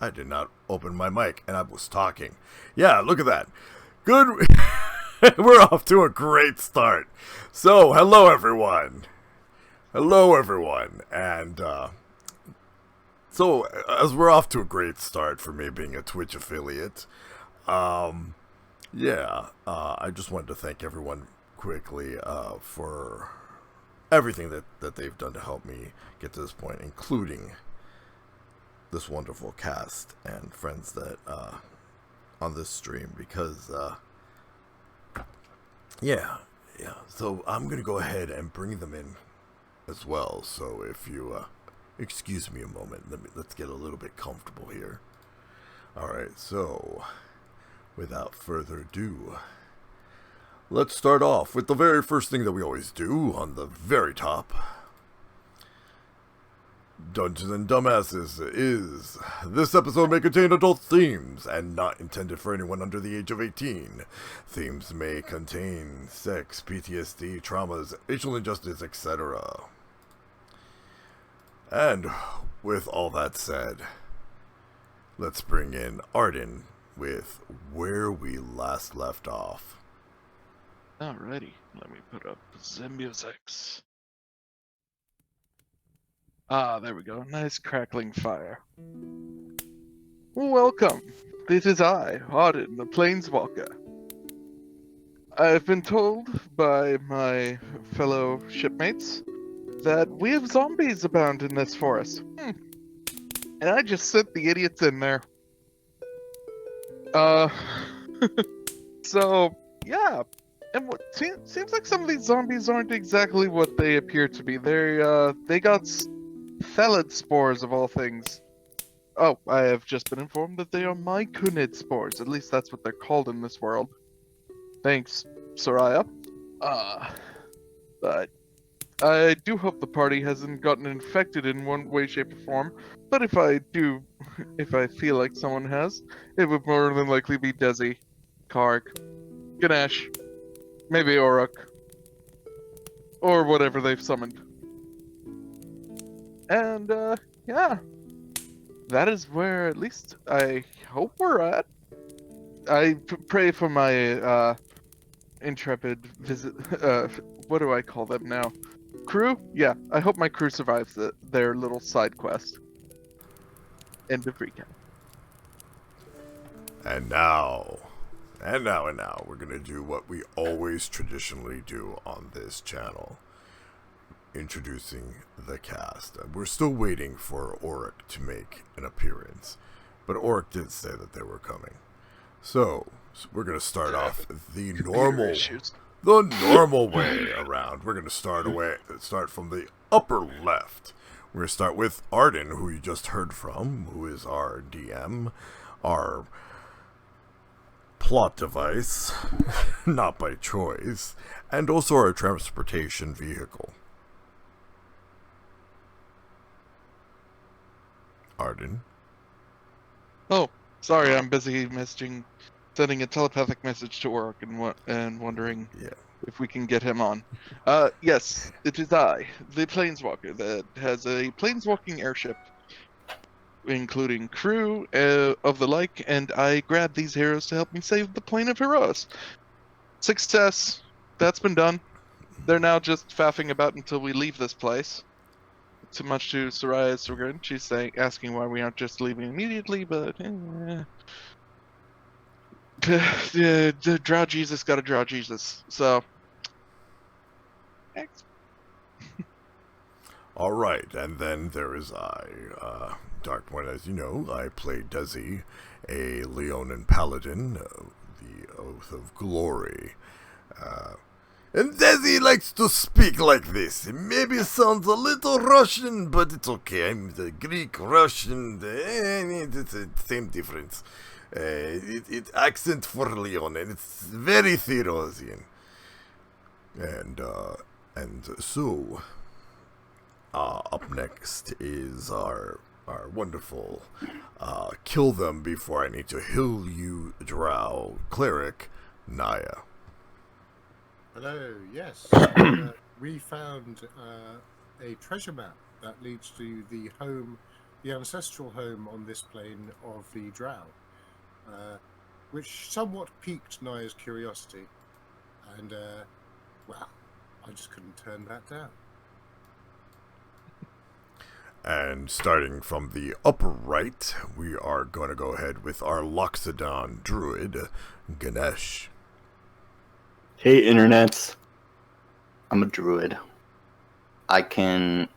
I did not open my mic, and I was talking. Yeah, look at that. Good. We're off to a great start. So, hello everyone. Hello everyone. And, so, as we're off to a great start for me being a Twitch affiliate, I just wanted to thank everyone quickly, for everything that they've done to help me get to this point, including this wonderful cast and friends that, on this stream, because, so I'm gonna go ahead and bring them in as well, so if you, excuse me a moment, let's get a little bit comfortable here. Alright, so, without further ado, let's start off with the very first thing that we always do on the very top. Dungeons and Dumbasses is, this episode may contain adult themes and not intended for anyone under the age of 18. Themes may contain sex, PTSD, traumas, racial injustice, etc. And with all that said, let's bring in Arden with where we last left off. Alrighty, let me put up the music. Ah, there we go. Nice crackling fire. Welcome. This is I, Arden, the Planeswalker. I've been told by my fellow shipmates that we have zombies abound in this forest. And I just sent the idiots in there. So, yeah. And what seems like some of these zombies aren't exactly what they appear to be. They got Thelid spores of all things. Oh, I have just been informed that they are myconid spores. At least that's what they're called in this world. Thanks, Soraya. But I do hope the party hasn't gotten infected in one way, shape, or form. But if I feel like someone has, it would more than likely be Desi, Karg, Ganesh, maybe Orok, or whatever they've summoned. And, yeah. That is where, at least, I hope we're at. I pray for my, intrepid visit, what do I call them now? Crew? Yeah, I hope my crew survives their little side quest. End of recap. And now, we're gonna do what we always traditionally do on this channel. Introducing the cast. We're still waiting for Orok to make an appearance, but Orok did say that they were coming. So we're gonna start off the normal way around. We're gonna start from the upper left. We're gonna start with Arden, who you just heard from, who is our DM, our plot device, not by choice, and also our transportation vehicle. Arden. Oh, sorry, I'm busy sending a telepathic message to Orok and wondering if we can get him on. Yes, it is I, the Planeswalker, that has a planeswalking airship, including crew of the like, and I grabbed these heroes to help me save the plane of heroes. Success. That's been done. They're now just faffing about until we leave this place. Too much to Soraya's chagrin. She's asking why we aren't just leaving immediately, but the Drow Jesus gotta Drow Jesus. So, thanks. All right, and then there is I, Darkborne. As you know, I play Desi, a Leonin paladin, the Oath of Glory. And Desi likes to speak like this. It maybe sounds a little Russian, but it's okay. I'm the Greek, Russian, it's the same difference. It's accent for Leonin. It's very Theodosian. And so, up next is our wonderful, kill them before I need to heal you, Drow cleric, Naia. Hello, yes. We found a treasure map that leads to the home the ancestral home on this plane of the Drow, which somewhat piqued Naia's curiosity, and well, I just couldn't turn that down. And starting from the upper right, we are going to go ahead with our Loxodon druid, Ganesh. Hey, internets. I'm a druid. I can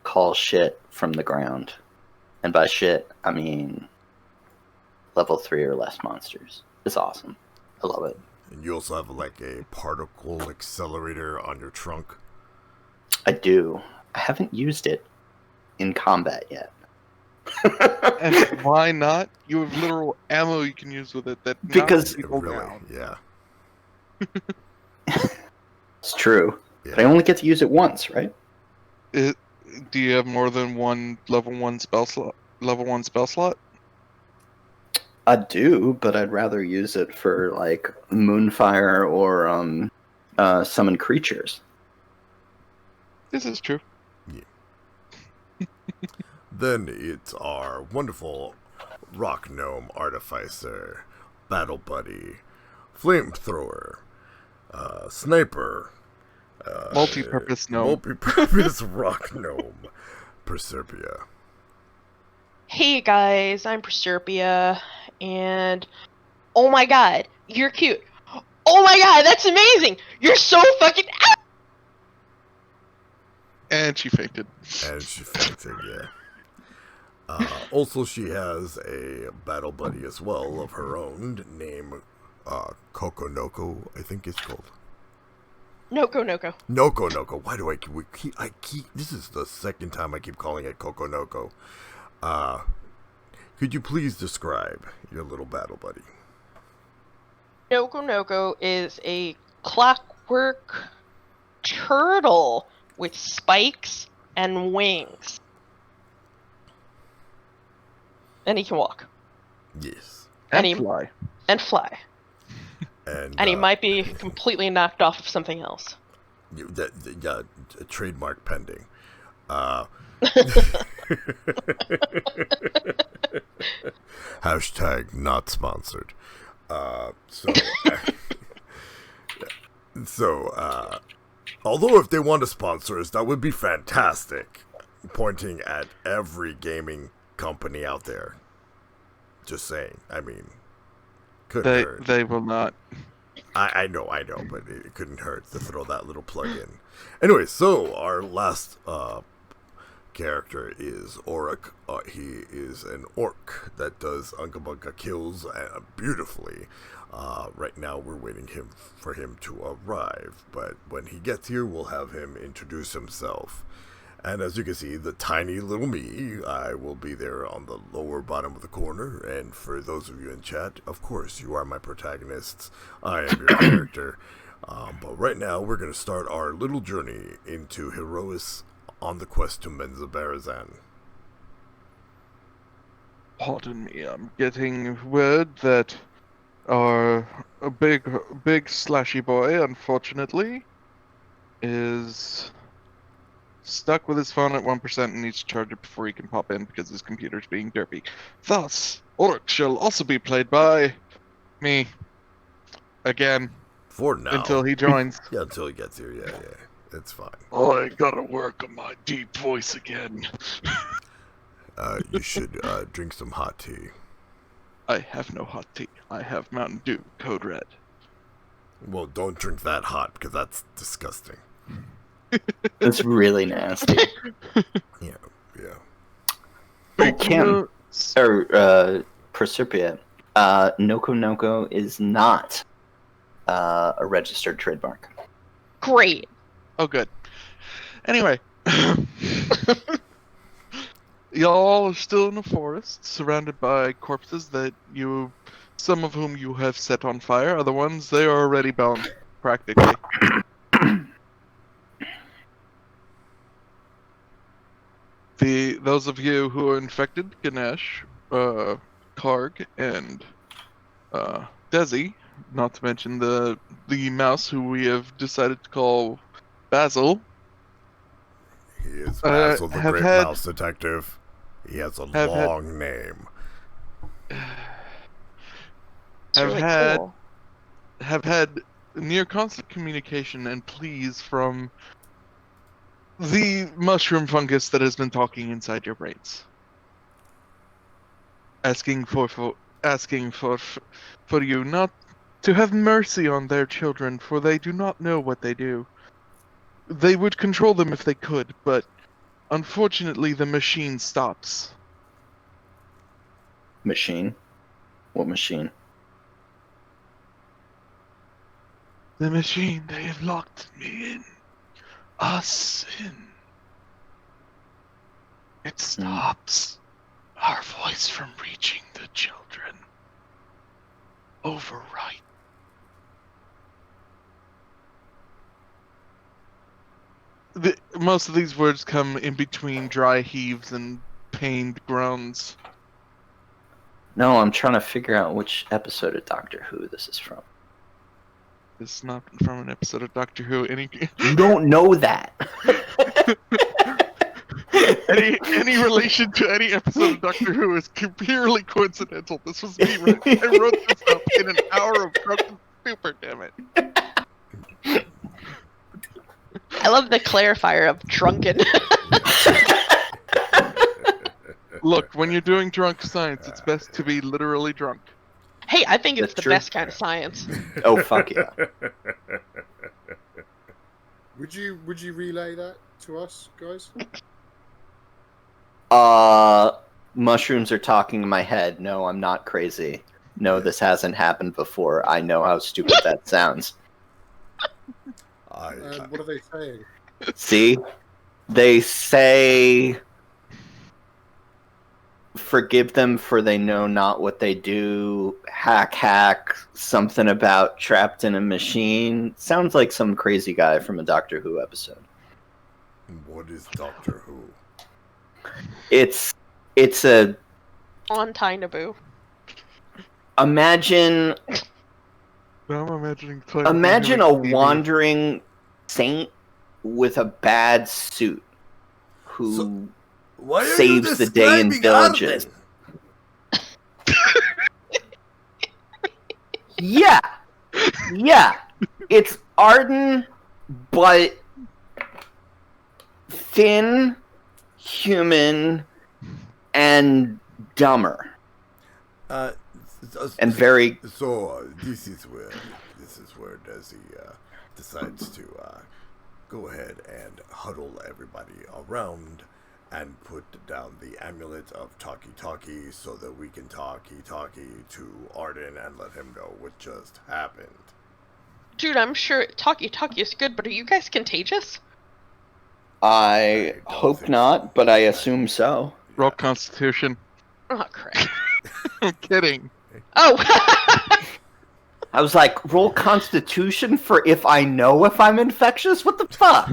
call shit from the ground. And by shit, I mean level 3 or less monsters. It's awesome. I love it. And you also have like a particle accelerator on your trunk. I do. I haven't used it in combat yet. And why not? You have literal ammo you can use with it that Because- knocks people Really, down. yeah. It's true. Yeah. But I only get to use it once, right? Do you have more than one level 1 spell slot? I do, but I'd rather use it for like Moonfire or summon creatures. This is true. Then it's our wonderful rock gnome artificer, battle buddy, flamethrower, sniper, Multi-purpose gnome. multi-purpose rock gnome, Proserpia. Hey guys, I'm Proserpia, and oh my god, you're cute. Oh my god, that's amazing! You're so fucking. And she fainted. And she fainted, yeah. Also, she has a battle buddy as well of her own, named Kokonoko, I think it's called. Noko. Noko. Why do I keep this is the second time I keep calling it Kokonoko. Could you please describe your little battle buddy? Noko is a clockwork turtle with spikes and wings. And he can walk. Yes. And he fly. And fly. And And he might be completely knocked off of something else. Yeah, a trademark pending. Hashtag not sponsored. Although if they want to sponsor us, that would be fantastic. Pointing at every gaming company out there. Just saying. I mean, couldn't hurt. They will not. I know, but it couldn't hurt to throw that little plug in. Anyway, so our last character is Orok. He is an orc that does Unga Bunga kills beautifully. Right now we're waiting for him to arrive, but when he gets here, we'll have him introduce himself. And as you can see, the tiny little me, I will be there on the lower bottom of the corner. And for those of you in chat, of course, you are my protagonists. I am your character. But right now, we're going to start our little journey into Herois on the quest to Menzoberranzan. Pardon me, I'm getting word that our big slashy boy, unfortunately, is stuck with his phone at 1% and needs to charge it before he can pop in because his computer's being derpy. Thus, Orok shall also be played by me. Again. For now. Until he joins. Yeah, until he gets here, yeah. It's fine. Oh, I gotta work on my deep voice again. You should drink some hot tea. I have no hot tea. I have Mountain Dew, Code Red. Well, don't drink that hot because that's disgusting. It's really nasty. Yeah. Oh, Kim, or Proserpia, Noko is not a registered trademark. Great. Oh, good. Anyway. Y'all are still in the forest, surrounded by corpses that some of whom you have set on fire, other ones, they are already bound, practically. Those of you who are infected, Ganesh, Karg, and Desi, not to mention the mouse who we have decided to call Basil. He is Basil, the great mouse detective. He has a long name. It's really cool. Have had near constant communication and pleas from the mushroom fungus that has been talking inside your brains, asking for you not to have mercy on their children, for they do not know what they do. They would control them if they could, but unfortunately the machine stops. Machine? What machine? The machine, they have locked me in. Us in. It stops our voice from reaching the children. Overwrite. Most of these words come in between dry heaves and pained groans. No, I'm trying to figure out which episode of Doctor Who this is from. This is not from an episode of Doctor Who. You don't know that. any relation to any episode of Doctor Who is purely coincidental. This was me. I wrote this up in an hour of drunken stupor, damn it. I love the clarifier of drunken. Look, when you're doing drunk science, it's best to be literally drunk. Hey, I think it's That's the true. best kind of science. Oh, fuck yeah. Would you relay that to us, guys? Mushrooms are talking in my head. No, I'm not crazy. No, this hasn't happened before. I know how stupid that sounds. What are they saying? See? They say, forgive them for they know not what they do. Hack, something about trapped in a machine. Sounds like some crazy guy from a Doctor Who episode. What is Doctor Who? It's a... On Naboo. Imagine Now I'm imagining... Imagine a wandering saint with a bad suit who saves the day in villages. Yeah. It's Arden, but thin, human, and dumber. And very... So this is where Desi decides to go ahead and huddle everybody around and put down the amulet of talkie-talkie so that we can talkie-talkie to Arden and let him know what just happened. Dude, I'm sure talkie-talkie is good, but are you guys contagious? I hope not, but I assume so. Roll Constitution. Oh, crap. I'm kidding. Oh! I was like, roll Constitution for if I know if I'm infectious? What the fuck?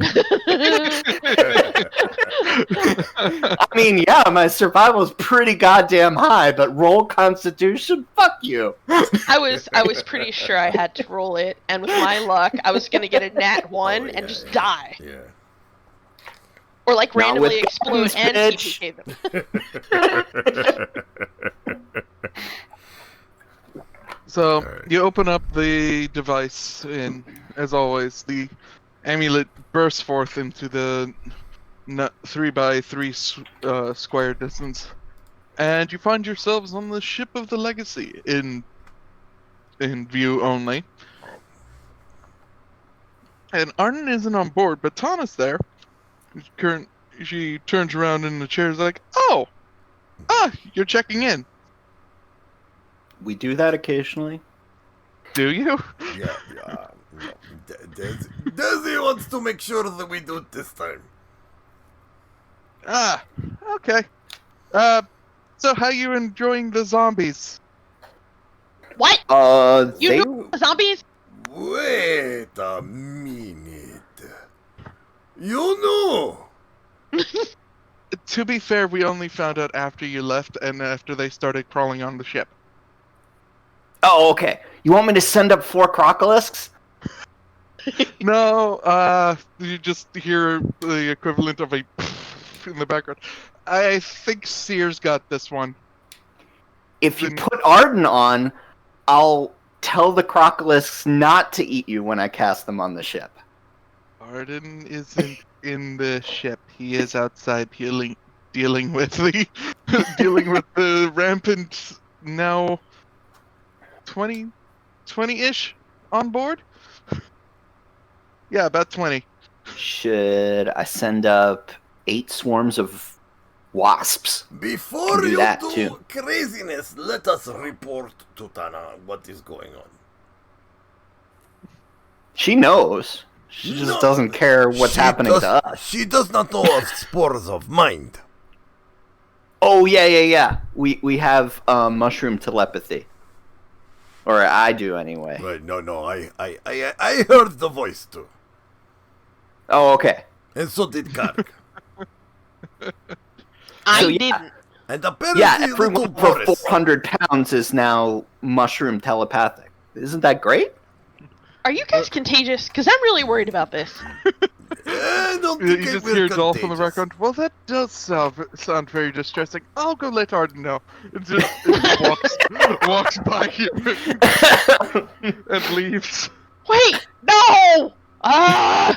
I mean, yeah, my survival is pretty goddamn high, but roll Constitution? Fuck you. I was pretty sure I had to roll it, and with my luck, I was gonna get a nat 1 and just die. Yeah. Or like Not randomly with explode guns, and bitch. TPK them. So, Alright. you open up the device, and as always, the amulet bursts forth into the 3x3 square distance, and you find yourselves on the ship of the Legacy in view only. And Arden isn't on board, but Tana's there. She turns around in the chair, is like, "Oh, you're checking in. We do that occasionally. Do you?" Yeah. No. Desi wants to make sure that we do it this time. Okay. So how you enjoying the zombies? What? You They... know zombies? Wait a minute. You know? To be fair, we only found out after you left and after they started crawling on the ship. Oh, okay. You want me to send up 4 crocolisks? No, you just hear the equivalent of a in the background. I think Seer's got this one. If you put Arden on, I'll tell the crocolisks not to eat you when I cast them on the ship. Arden isn't in the ship. He is outside dealing with the dealing with the rampant now 20-ish on board. Yeah, about 20. Should I send up 8 swarms of wasps? Before Can do you that, do too. craziness, let us report to Tana what is going on. She knows. She just doesn't care what's happening to us. She does not know of spores of mind. Oh, yeah. We have mushroom telepathy. Or I do, anyway. Right, no, I heard the voice too. Oh, okay. And so did Kark. I didn't. And apparently everyone for 400 pounds is now mushroom telepathic. Isn't that great? Are you guys contagious? Because I'm really worried about this. I don't You think just we're hear Dolph in the contagious. background. Well, that does sound very distressing. I'll go let Arden know. It just walks by you and leaves. Wait, no! Ah!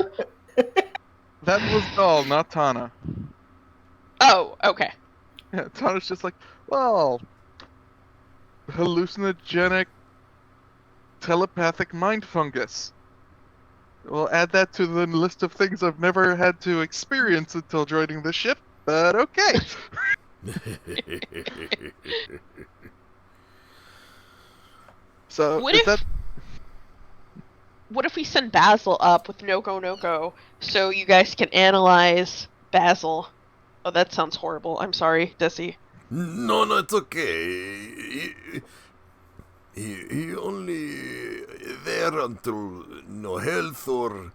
That was Doll, not Tana. Oh, okay. Yeah, Tana's just like, well, hallucinogenic telepathic mind fungus. We'll add that to the list of things I've never had to experience until joining the ship, but okay. So, What is if- that... What if we send Basil up with no-go, so you guys can analyze Basil? Oh, that sounds horrible. I'm sorry, Desi. No, it's okay. He only there until no health or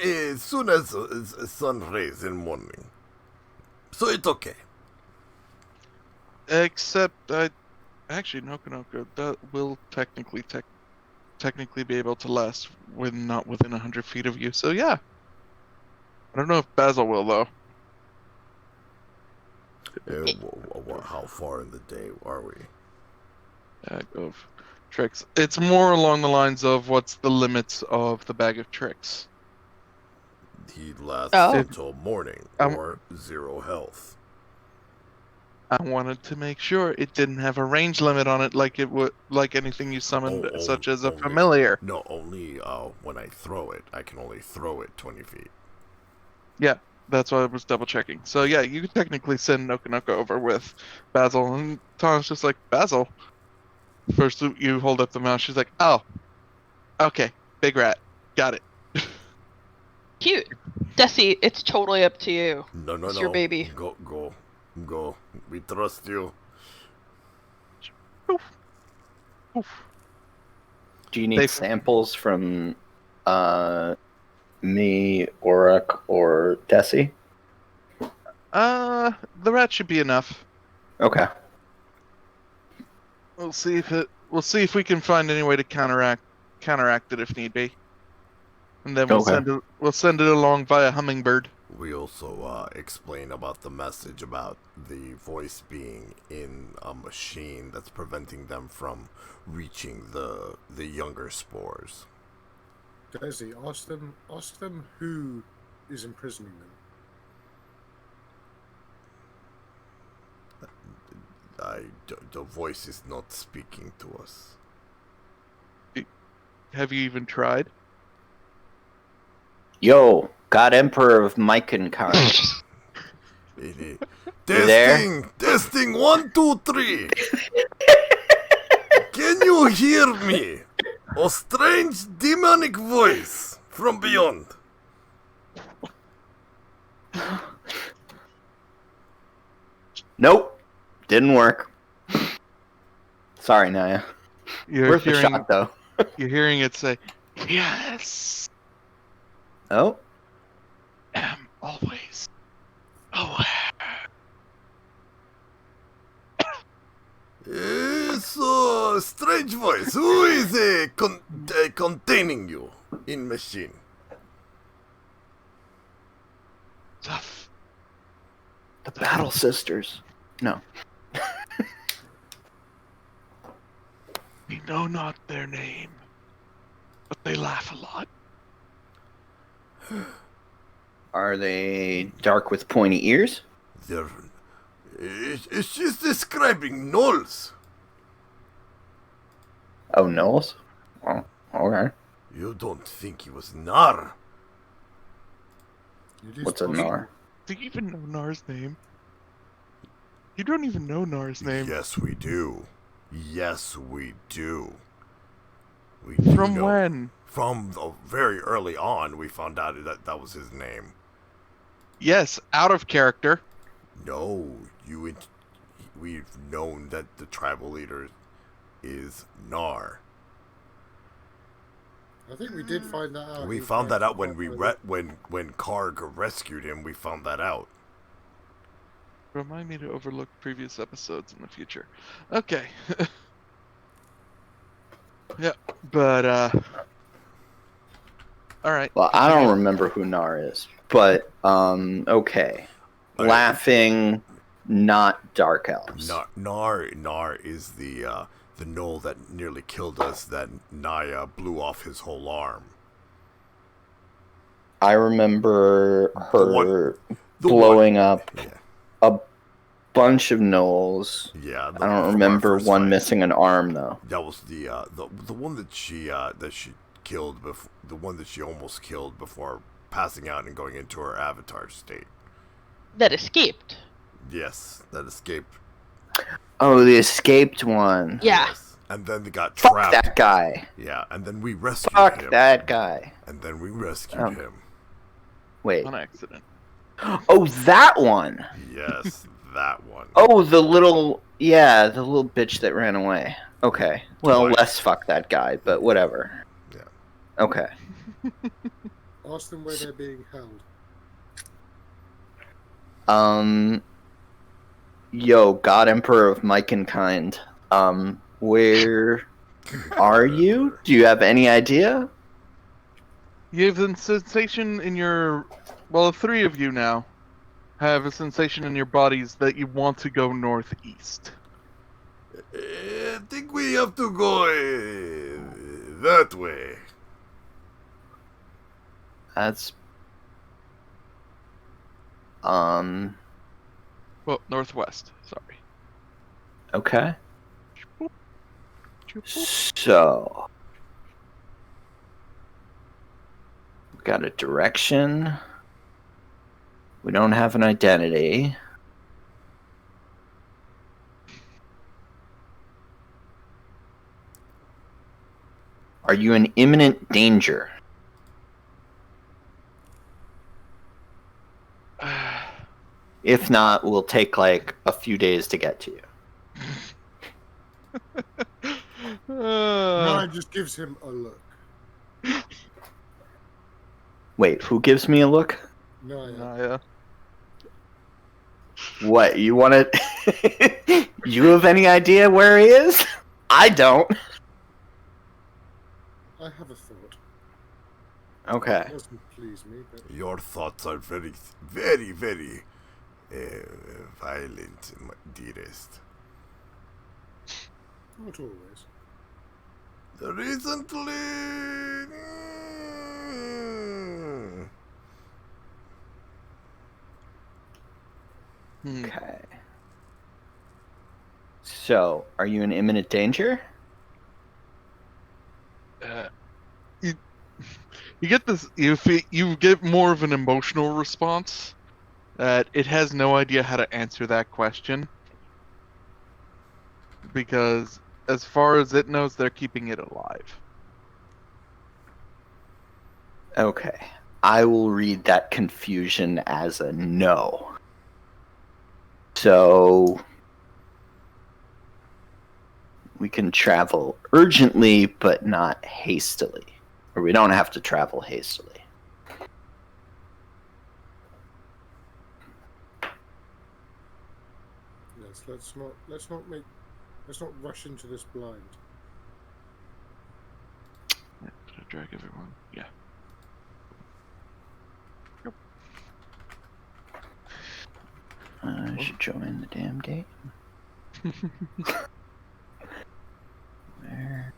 as soon as sun rays in morning. So it's okay. Except, actually, no-go that will technically be able to last when not within 100 feet of you, so yeah. I don't know if Basil will, though. How far in the day are we? Bag of tricks. It's more along the lines of what's the limits of the bag of tricks. He lasts Oh. until morning or 0 health. I wanted to make sure it didn't have a range limit on it, like it would, like anything you summoned, such as a only- familiar. No, only when I throw it. I can only throw it 20 feet. Yeah, that's why I was double checking. So yeah, you could technically send Nokonoko over with Basil, and Tom's just like, Basil. First you hold up the mouse, she's like, oh, okay, big rat, got it. Cute. Desi, it's totally up to you. No. It's your baby. Go. We trust you. Oof. Do you need samples from me, Orok, or Desi? The rat should be enough. Okay. We'll see if we can find any way to counteract it if need be. And then we'll send it along via hummingbird. We also explain about the message about the voice being in a machine that's preventing them from reaching the younger spores. Desi, ask them who is imprisoning them. The voice is not speaking to us. Have you even tried? Yo, God Emperor of Mykenkar. Testing 1, 2, 3. Can you hear me? A strange demonic voice from beyond. Nope. Didn't work. Sorry, Naia. You're Worth a shot, though. You're hearing it say, yes, Oh? am always aware. So, strange voice. Who is containing you in machine? Tough. The Battle Sisters. No. We know not their name, but they laugh a lot. Are they dark with pointy ears? She's describing gnolls. Oh, Knowles? Oh, okay. You don't think he was Nar? It is What's a possible. Nar? Do you even know Nar's name? You don't even know Nar's name. Yes, we do. Yes, we do. We do From know. when? From very early on, we found out that was his name. Yes, out of character. No, we've known that the tribal leader is Nar. I think we did find that out. We in found that fact, out when when Karg rescued him. We found that out. Remind me to overlook previous episodes in the future. Okay. Yeah, but all right. Well, I don't remember who Nar is, but okay. Laughing, not dark elves. Nar is the gnoll that nearly killed us. That Naia blew off his whole arm. I remember her blowing up a bunch of gnolls. Yeah, I don't remember one missing an arm though. That was the one that she killed before, the one that she almost killed before passing out and going into her avatar state. That escaped. Yes, that escaped. Oh, the escaped one. Yeah. Yes. And then they got Fuck trapped. that guy. Yeah, and then we rescued Fuck him. that guy. And then we rescued him. Wait. On accident. Oh, that one. Yes, that one. Oh, the little bitch that ran away. Okay. Well, Twice. less fuck that guy, but whatever. Yeah. Okay. Ask them where they're being held. Yo, God Emperor of Mykenkind. Where are you? Do you have any idea? You have a sensation in your... Well, three of you now have a sensation in your bodies that you want to go northeast. I think we have to go that way. That's... Well, northwest. Sorry. Okay. So... we got a direction. We don't have an identity. Are you in imminent danger? If not, we'll take like a few days to get to you. Naya just gives him a look. Wait, who gives me a look? Naya. Naia. What, you want to... You have any idea where he is? I don't. I have a thought. Okay. It doesn't please me, but Your thoughts are very, very, very violent, my dearest. not always. Recently... Okay. So, are you in imminent danger? You get this. You get more of an emotional response. That it has no idea how to answer that question. Because as far as it knows, they're keeping it alive. Okay. I will read that confusion as a no. So we can travel urgently, but not hastily. Or we don't have to travel hastily. Yes, let's not rush into this blind. Yeah, did I drag everyone? Yeah. Yep. I should join the damn game. Where?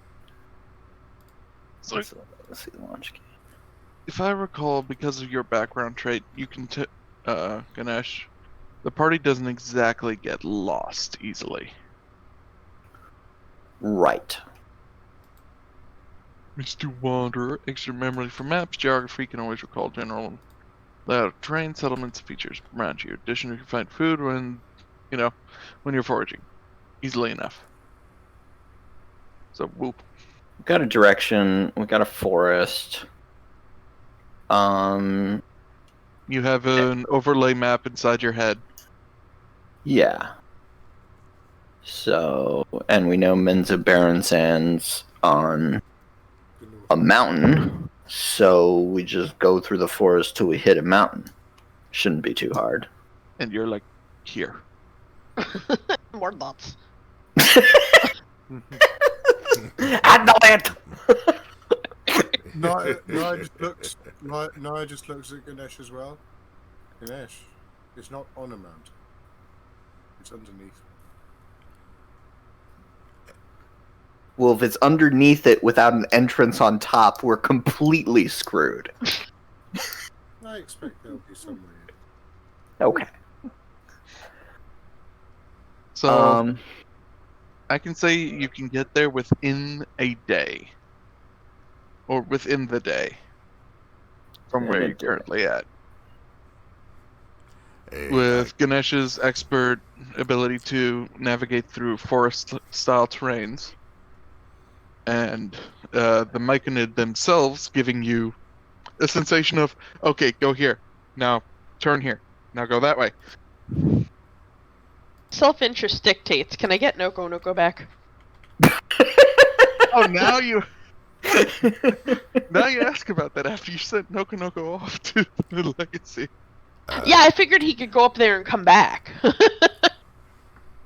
So, Let's see the launch game. if I recall, because of your background trait, you can, Ganesh, the party doesn't exactly get lost easily. Right. Mr. Wanderer, extra memory for maps, geography, can always recall general layout of terrain, settlements, features around you. Additionally, you can find food when you're foraging. Easily enough. So, whoop. We got a direction. We got a forest. You have an overlay map inside your head. Yeah. So, and we know Menza Barren Sands on a mountain. So we just go through the forest till we hit a mountain. Shouldn't be too hard. And you're like, here. More nuts. At the land! Naia just looks at Ganesh as well. Ganesh, it's not on a mountain. It's underneath. Well, if it's underneath it without an entrance on top, we're completely screwed. I expect there'll be somewhere. Okay. So, I can say you can get there within a day. Or within the day. From where you're currently at. With Ganesh's expert ability to navigate through forest-style terrains. And the Myconid themselves giving you a sensation of, okay, go here. Now, turn here. Now go that way. Self-interest dictates. Can I get Noko back? Oh, now you ask about that after you sent Noko off to the legacy. Yeah, I figured he could go up there and come back.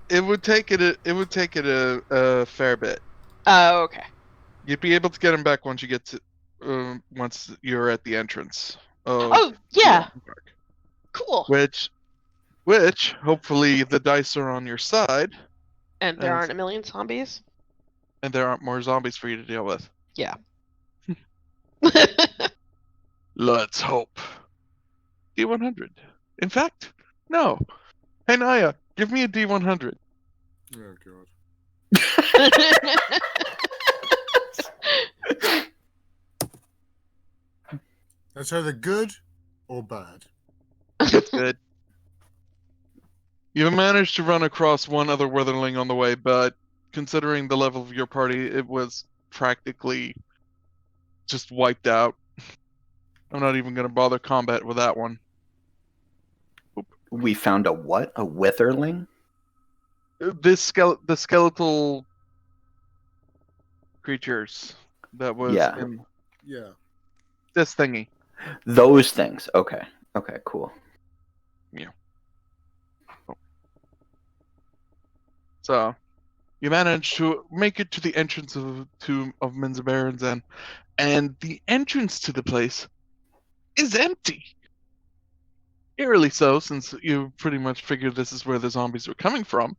It would take it a fair bit. Oh, okay. You'd be able to get him back once you get to once you're at the entrance. Oh, yeah. Park. Cool. Which hopefully the dice are on your side. And there aren't a million zombies? And there aren't more zombies for you to deal with. Yeah. Let's hope. D100. In fact, no. Hey Naia, give me a D100. Oh god. That's either good or bad. It's good. You managed to run across one other Witherling on the way, but considering the level of your party, it was practically just wiped out. I'm not even going to bother combat with that one. Oop. We found a what? A Witherling? The skeletal creatures that was in this thingy. Those things. Okay. Okay, cool. Yeah. Oh. So, you managed to make it to the entrance of the tomb of Menza Barren Sands, and the entrance to the place is empty. Eerily so, since you pretty much figured this is where the zombies were coming from.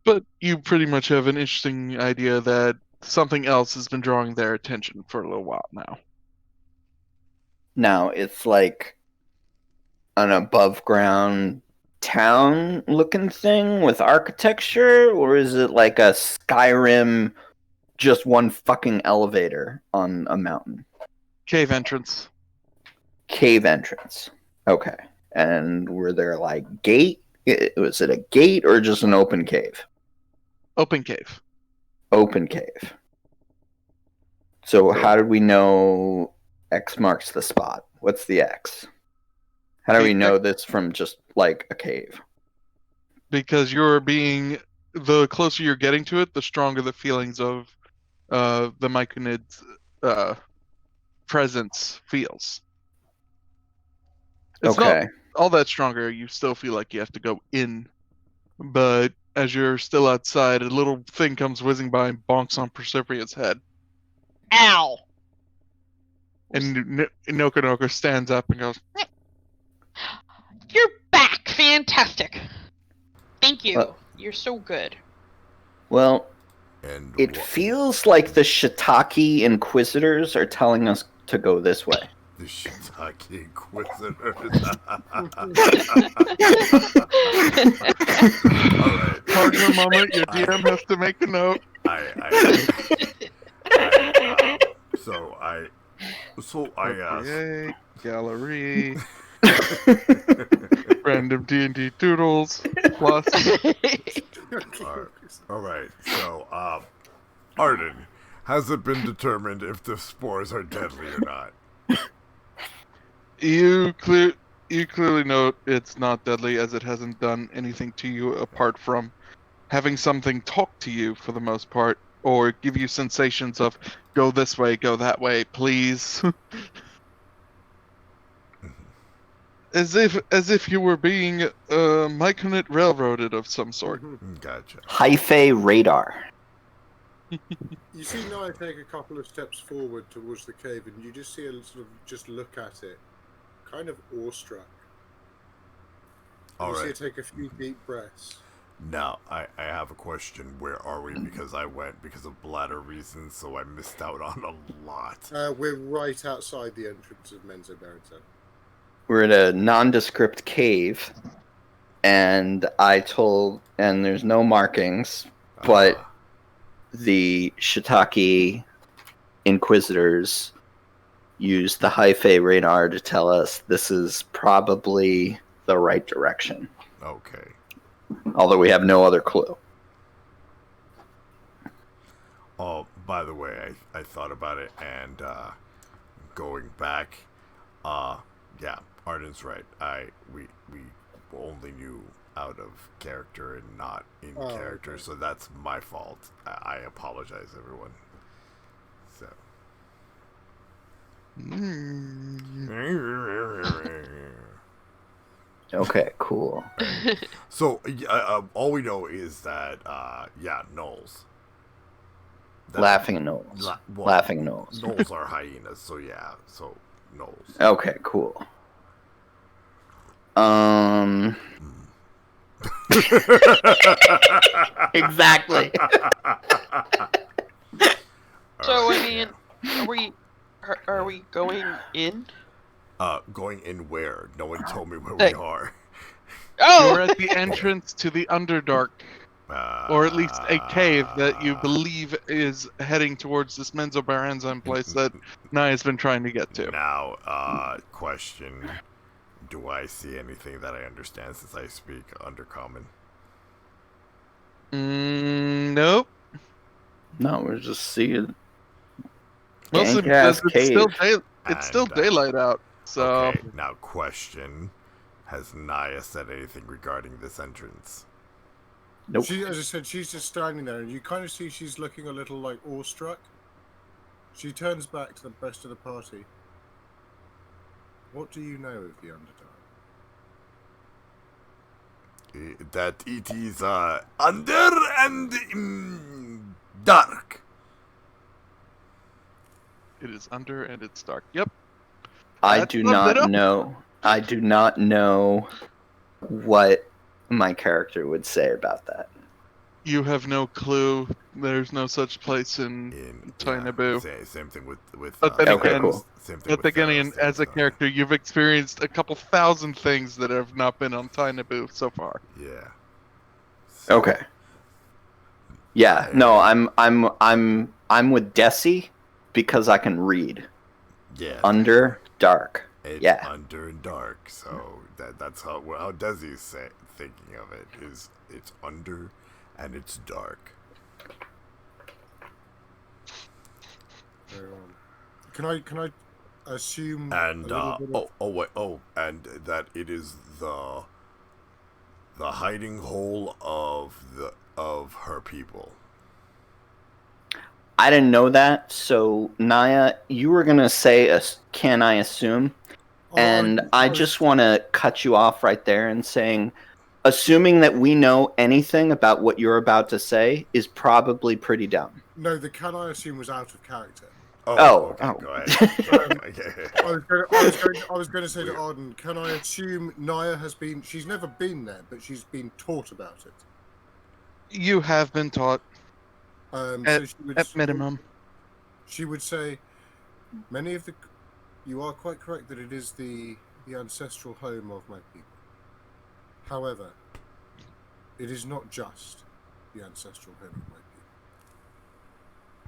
But you pretty much have an interesting idea that something else has been drawing their attention for a little while now. Now, it's like an above-ground town-looking thing with architecture, or is it like a Skyrim, just one fucking elevator on a mountain? Cave entrance. Cave entrance. Okay. And were there like gate? Was it a gate or just an open cave? Open cave. Open cave. So how did we know X marks the spot? What's the X? How do we know this from just like a cave? Because the closer you're getting to it, the stronger the feelings of the Myconid's presence feels. It's not all that stronger. You still feel like you have to go in, but as you're still outside, a little thing comes whizzing by and bonks on Proserpia's head. Ow! And Noko stands up and goes, You're back, fantastic. Thank you. You're so good. Well, And it feels like the Shiitake Inquisitors are telling us to go this way. the Shiitake Inquisitors. All right. Partner moment, your DM has to make a note. So I asked. Create, gallery, random D&D doodles, plus. All right. So, Arden, has it been determined if the spores are deadly or not? You clearly note it's not deadly, as it hasn't done anything to you apart from having something talk to you for the most part, or give you sensations of go this way, go that way, please. As if you were being myconate railroaded of some sort. Gotcha. Hyphae radar. You see Naia take a couple of steps forward towards the cave, and you just see her sort of just look at it, kind of awestruck. You see her take a few deep breaths. Now, I have a question. Where are we? Because I went because of bladder reasons, so I missed out on a lot. We're right outside the entrance of Menzo Barrington. We're at a nondescript cave, and there's no markings, but the Shiitake Inquisitors used the Hyphae radar to tell us this is probably the right direction. Okay. Although we have no other clue. Oh, by the way, I thought about it, and going back, yeah, Arden's right. We only knew out of character and not in character, okay. so that's my fault. I apologize, everyone. So. Okay, cool. So, all we know is that, gnolls. Laughing gnolls. Laughing gnolls. Gnolls are hyenas, so yeah, so gnolls. Okay, cool. Exactly. So, I mean, are we going in? Going in where? No one told me where we are. Oh! You're at the entrance to the Underdark, or at least a cave that you believe is heading towards this Menzo Baranzan place that Naia's been trying to get to. Now, question. Do I see anything that I understand since I speak Undercommon? Nope. No, we're just seeing Mostly dank-ass because cave. it's still daylight out, so... Okay, now question. Has Naia said anything regarding this entrance? Nope. She, as I said, she's just standing there, and you kind of see she's looking a little like awestruck. She turns back to the rest of the party. What do you know of the Underdark? That it is under and dark. It is under and it's dark. Yep. I do not know what my character would say about that. You have no clue. There's no such place in Tainabu. Same thing with But then okay, again, cool. But again, as a character, you've experienced a couple thousand things that have not been on Tainabu so far. Yeah. Okay. Yeah. No, I'm with Desi because I can read. Yeah. Under dark. It's yeah. under and dark. So that's how Desi's thinking of it. Is it's under and it's dark. Can I assume? And and that it is the hiding hole of her people. I didn't know that, so Naia, you were gonna say, "Can I assume?" And I just want to cut you off right there and saying, assuming that we know anything about what you're about to say is probably pretty dumb. No, the "can I assume" was out of character. Oh, okay, oh. go ahead. Okay. I was going to say to Arden, can I assume Naia has been? She's never been there, but she's been taught about it. You have been taught So she would, at minimum. She would say, many of the. You are quite correct that it is the ancestral home of my people. However, it is not just the ancestral home of my people.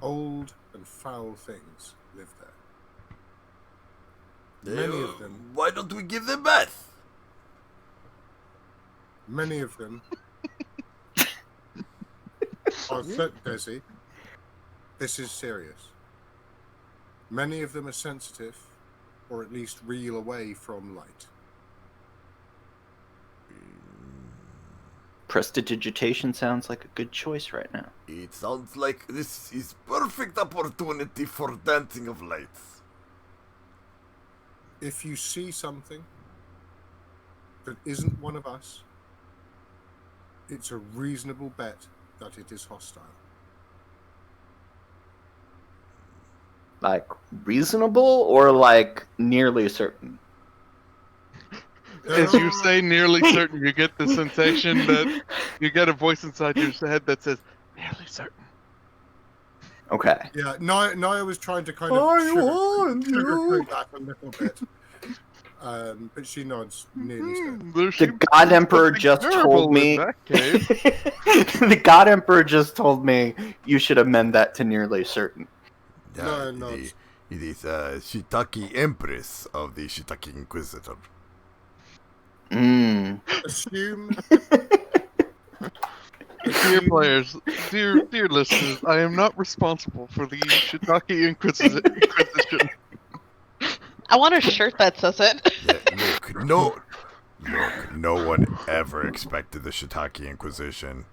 Old and foul things live there. Many of them. Why don't we give them bath? Many of them are Desi. This is serious. Many of them are sensitive, or at least reel away from light. Prestidigitation sounds like a good choice right now. It sounds like this is perfect opportunity for dancing of lights. If you see something that isn't one of us, it's a reasonable bet that it is hostile. Like, reasonable or like nearly certain? As you say nearly certain, you get the sensation that you get a voice inside your head that says, nearly certain. Okay. Yeah, Naia was trying to kind of sugarcoat that a little bit. But she nods nearly certain. The God Emperor just told me. The God Emperor just told me you should amend that to nearly certain. No. It is Shiitake Empress of the Shiitake Inquisitor. Assume. Dear players, dear listeners, I am not responsible for the Shiitake Inquisition. I want a shirt that says it. Yeah, look, no one ever expected the Shiitake Inquisition.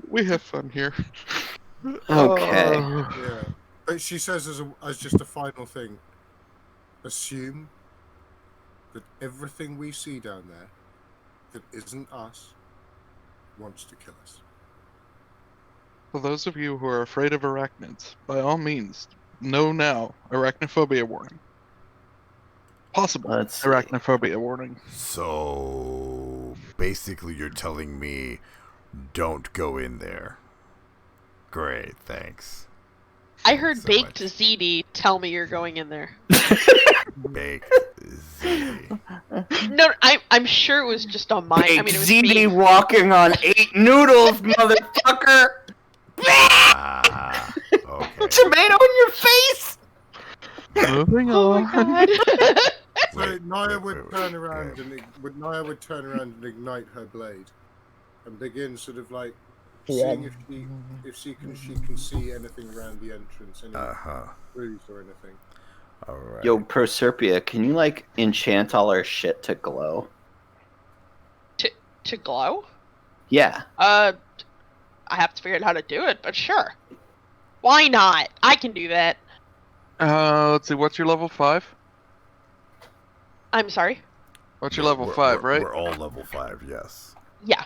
We have fun here. Okay. Yeah. But she says as just a final thing, assume that everything we see down there that isn't us wants to kill us. For those of you who are afraid of arachnids, by all means, know now, arachnophobia warning. Possible arachnophobia warning. So, basically you're telling me don't go in there. Great, thanks. I heard so Baked much. ZD tell me you're going in there. Baked ZD. No, I'm sure it was just on my. Big I mean, it was ZD me. walking on 8 noodles, motherfucker! Okay. Tomato in your face! Moving Oh on. my god. So Wait, Naia wait, would wait, turn wait, around okay. Naia would turn around and ignite her blade, and begin sort of like seeing if she can see anything around the entrance, any clues or anything. Alright. Yo, Proserpia, can you like enchant all our shit to glow? To glow? Yeah. I have to figure out how to do it, but sure. Why not? I can do that. Let's see, what's your level 5? I'm sorry? What's your level 5, right? We're all level 5, yes. Yeah.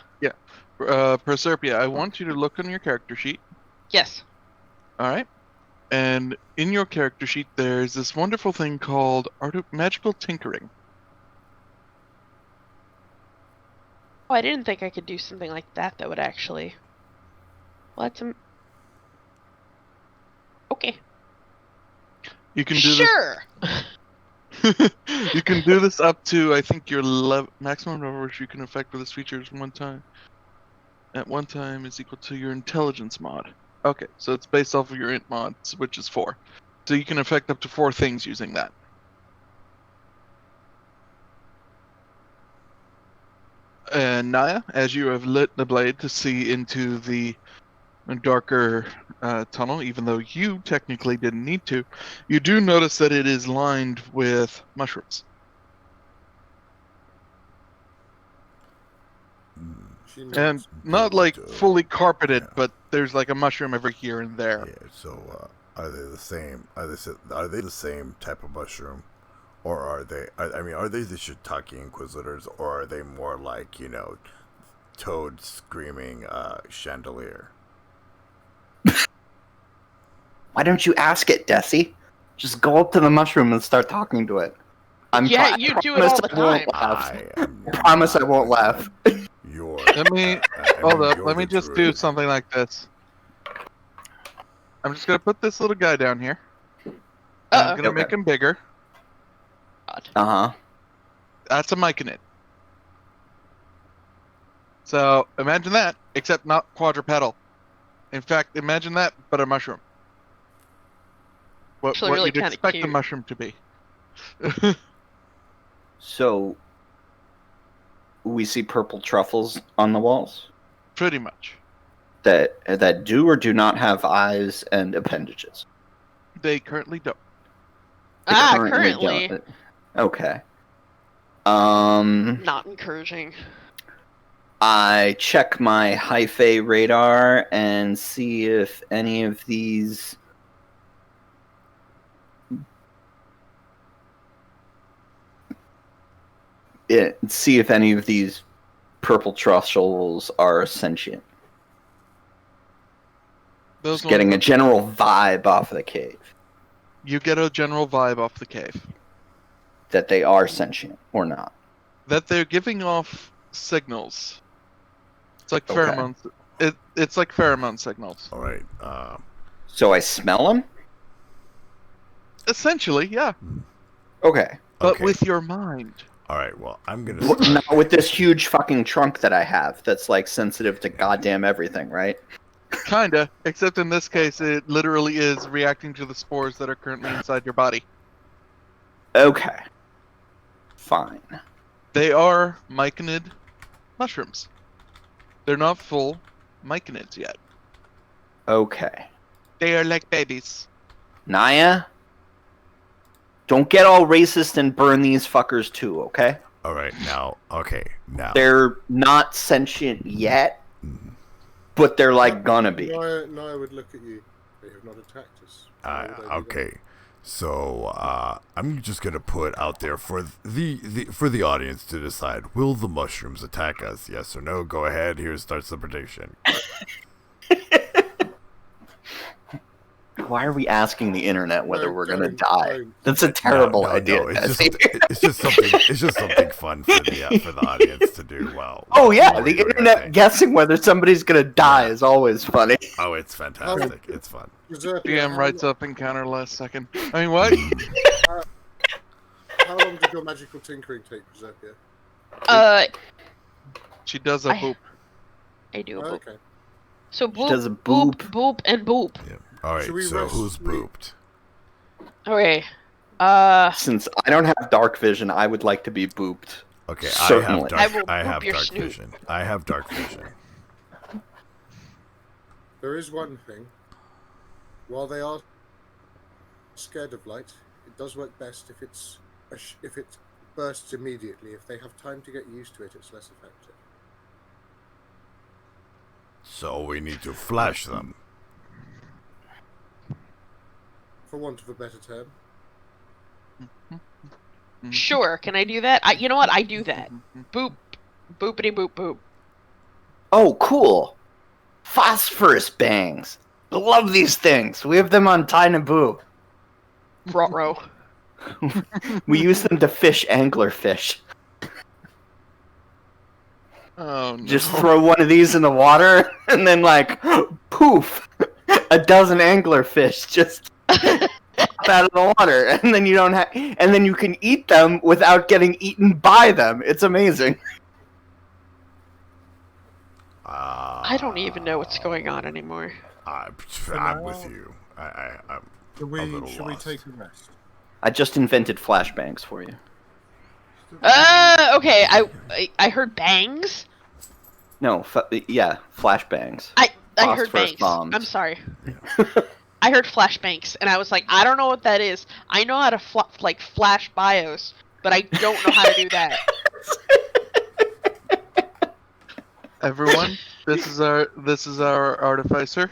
Proserpia, I want you to look on your character sheet. Yes. Alright? And in your character sheet, there's this wonderful thing called magical tinkering. Oh, I didn't think I could do something like that would actually... Well, that's okay. You can do Sure! this. You can do this up to, I think, your maximum number which you can affect with this feature is one time. At one time is equal to your intelligence mod. Okay, so it's based off of your int mod, which is 4. So you can affect up to 4 things using that. And Naia, as you have lit the blade to see into the darker tunnel, even though you technically didn't need to, you do notice that it is lined with mushrooms. And not like fully carpeted, but there's like a mushroom every here and there. Yeah, so are they the same? Are they the same type of mushroom? Or are they the Shiitake Inquisitors, or are they more like, toad screaming chandelier. Why don't you ask it, Desi? Just go up to the mushroom and start talking to it. You do it all the time. I promise I won't laugh. Let me hold up. Let me just do something like this. I'm just gonna put this little guy down here. I'm gonna make him bigger. Uh-huh. That's a myconid. So imagine that, except not quadrupedal. In fact, imagine that, but a mushroom. What Really you'd expect the cute. mushroom to be. So, we see purple truffles on the walls Pretty much. that do or do not have eyes and appendages. They currently don't. They Currently. don't. Okay. Not encouraging. I check my hyphae radar and see if any of these purple truffles are sentient. Those Just getting a ones- general vibe off of the cave You get a general vibe off the cave. that they are sentient or not. That they're giving off signals. It's like Okay. pheromones. It's like pheromone signals. All right. So I smell them? Essentially, yeah. Okay. But Okay. with your mind. All right. Well, I'm gonna. Not with this huge fucking trunk that I have that's like sensitive to goddamn everything, right? Kinda. Except in this case, it literally is reacting to the spores that are currently inside your body. Okay. Fine. They are myconid mushrooms. They're not full myconids yet. Okay. They are like babies. Naia, don't get all racist and burn these fuckers too, okay? All right. Now. Okay. Now. They're not sentient yet, but they're like gonna be. Naia would look at you. They have not attacked us. Why would they do that? Okay. So I'm just gonna put out there for the audience to decide: will the mushrooms attack us? Yes or no? Go ahead. Here starts the prediction. Why are we asking the internet whether No, we're gonna don't, die? don't. That's a terrible No, idea. it's Desi. just something. It's just something fun for the audience to do. Well. Oh yeah, what the you're gonna internet think. guessing whether somebody's gonna die is always funny. Oh, it's fantastic. It's fun. Proserpia, DM writes up encounter last second. I mean, what? How long did your magical tinkering take, Proserpia? She does a I- boop. I do a Oh, boop. okay. So boop, does a boop, boop. boop, and boop. Yeah. All right. Should we So rest- who's we- booped? Okay. Since I don't have dark vision, I would like to be booped. Okay. Certainly. I will I have boop your dark snoot. vision. I have dark vision. There is one thing. While they are scared of light, it does work best if if it bursts immediately. If they have time to get used to it, it's less effective. So we need to flash them. For want of a better term. Sure, can I do that? You know what? I do that. Boop. Boopity boop boop. Oh, cool! Phosphorus bangs. Love these things. We have them on Boo. Ruh-roh. We use them to fish anglerfish. Oh no. Just throw one of these in the water, and then like, poof, a dozen anglerfish just pop out of the water, and then and then you can eat them without getting eaten by them. It's amazing. I don't even know what's going on anymore. I'm with you. I'm Should a little we lost. take a rest? I just invented flashbangs for you. Okay. I heard bangs. No, yeah, flashbangs. I heard Phosphorus bangs. bombs. I'm sorry. I heard flashbangs, and I was like, I don't know what that is. I know how to flash bios, but I don't know how to do that. Everyone, this is our artificer.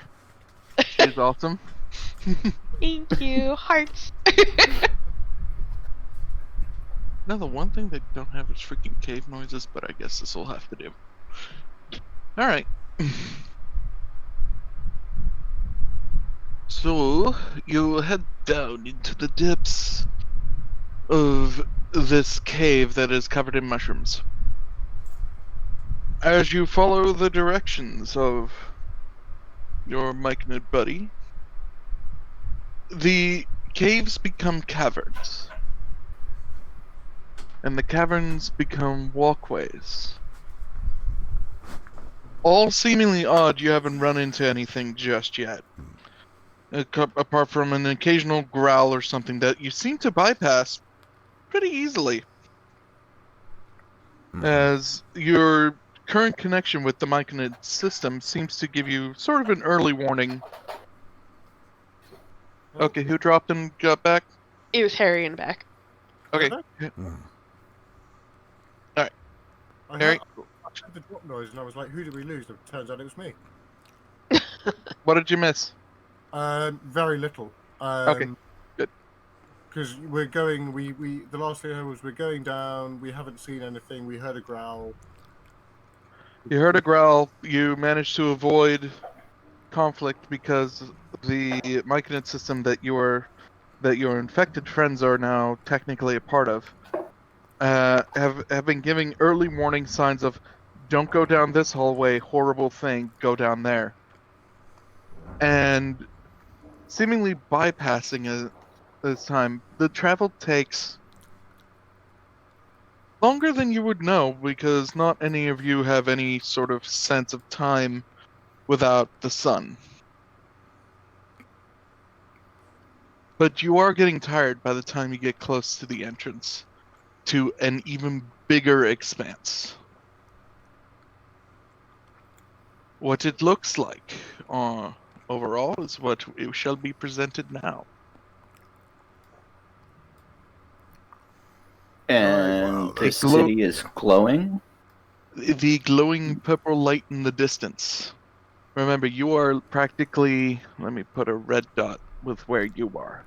She's awesome. Thank you, hearts. No, the one thing they don't have is freaking cave noises, but I guess this will have to do. All right. So you head down into the depths of this cave that is covered in mushrooms. As you follow the directions of your myconid buddy, the caves become caverns. And the caverns become walkways. All seemingly odd, you haven't run into anything just yet. Apart from an occasional growl or something that you seem to bypass pretty easily. As your current connection with the myconid system seems to give you sort of an early warning. Okay, who dropped and got back? It was Harry in the back. Okay. Alright. I Harry? heard the drop noise and I was like, who did we lose? It turns out it was me. What did you miss? Very little. Okay, good. Because we're going, the last thing I heard was we're going down, we haven't seen anything, we heard a growl. You heard a growl, you managed to avoid conflict because the myconid system that your infected friends are now technically a part of have been giving early warning signs of don't go down this hallway, horrible thing, go down there. And seemingly bypassing it this time, the travel takes longer than you would know because not any of you have any sort of sense of time without the sun. But you are getting tired by the time you get close to the entrance to an even bigger expanse. What it looks like overall is what it shall be presented now. And the city is glowing? The glowing purple light in the distance. Remember, you are practically... Let me put a red dot with where you are.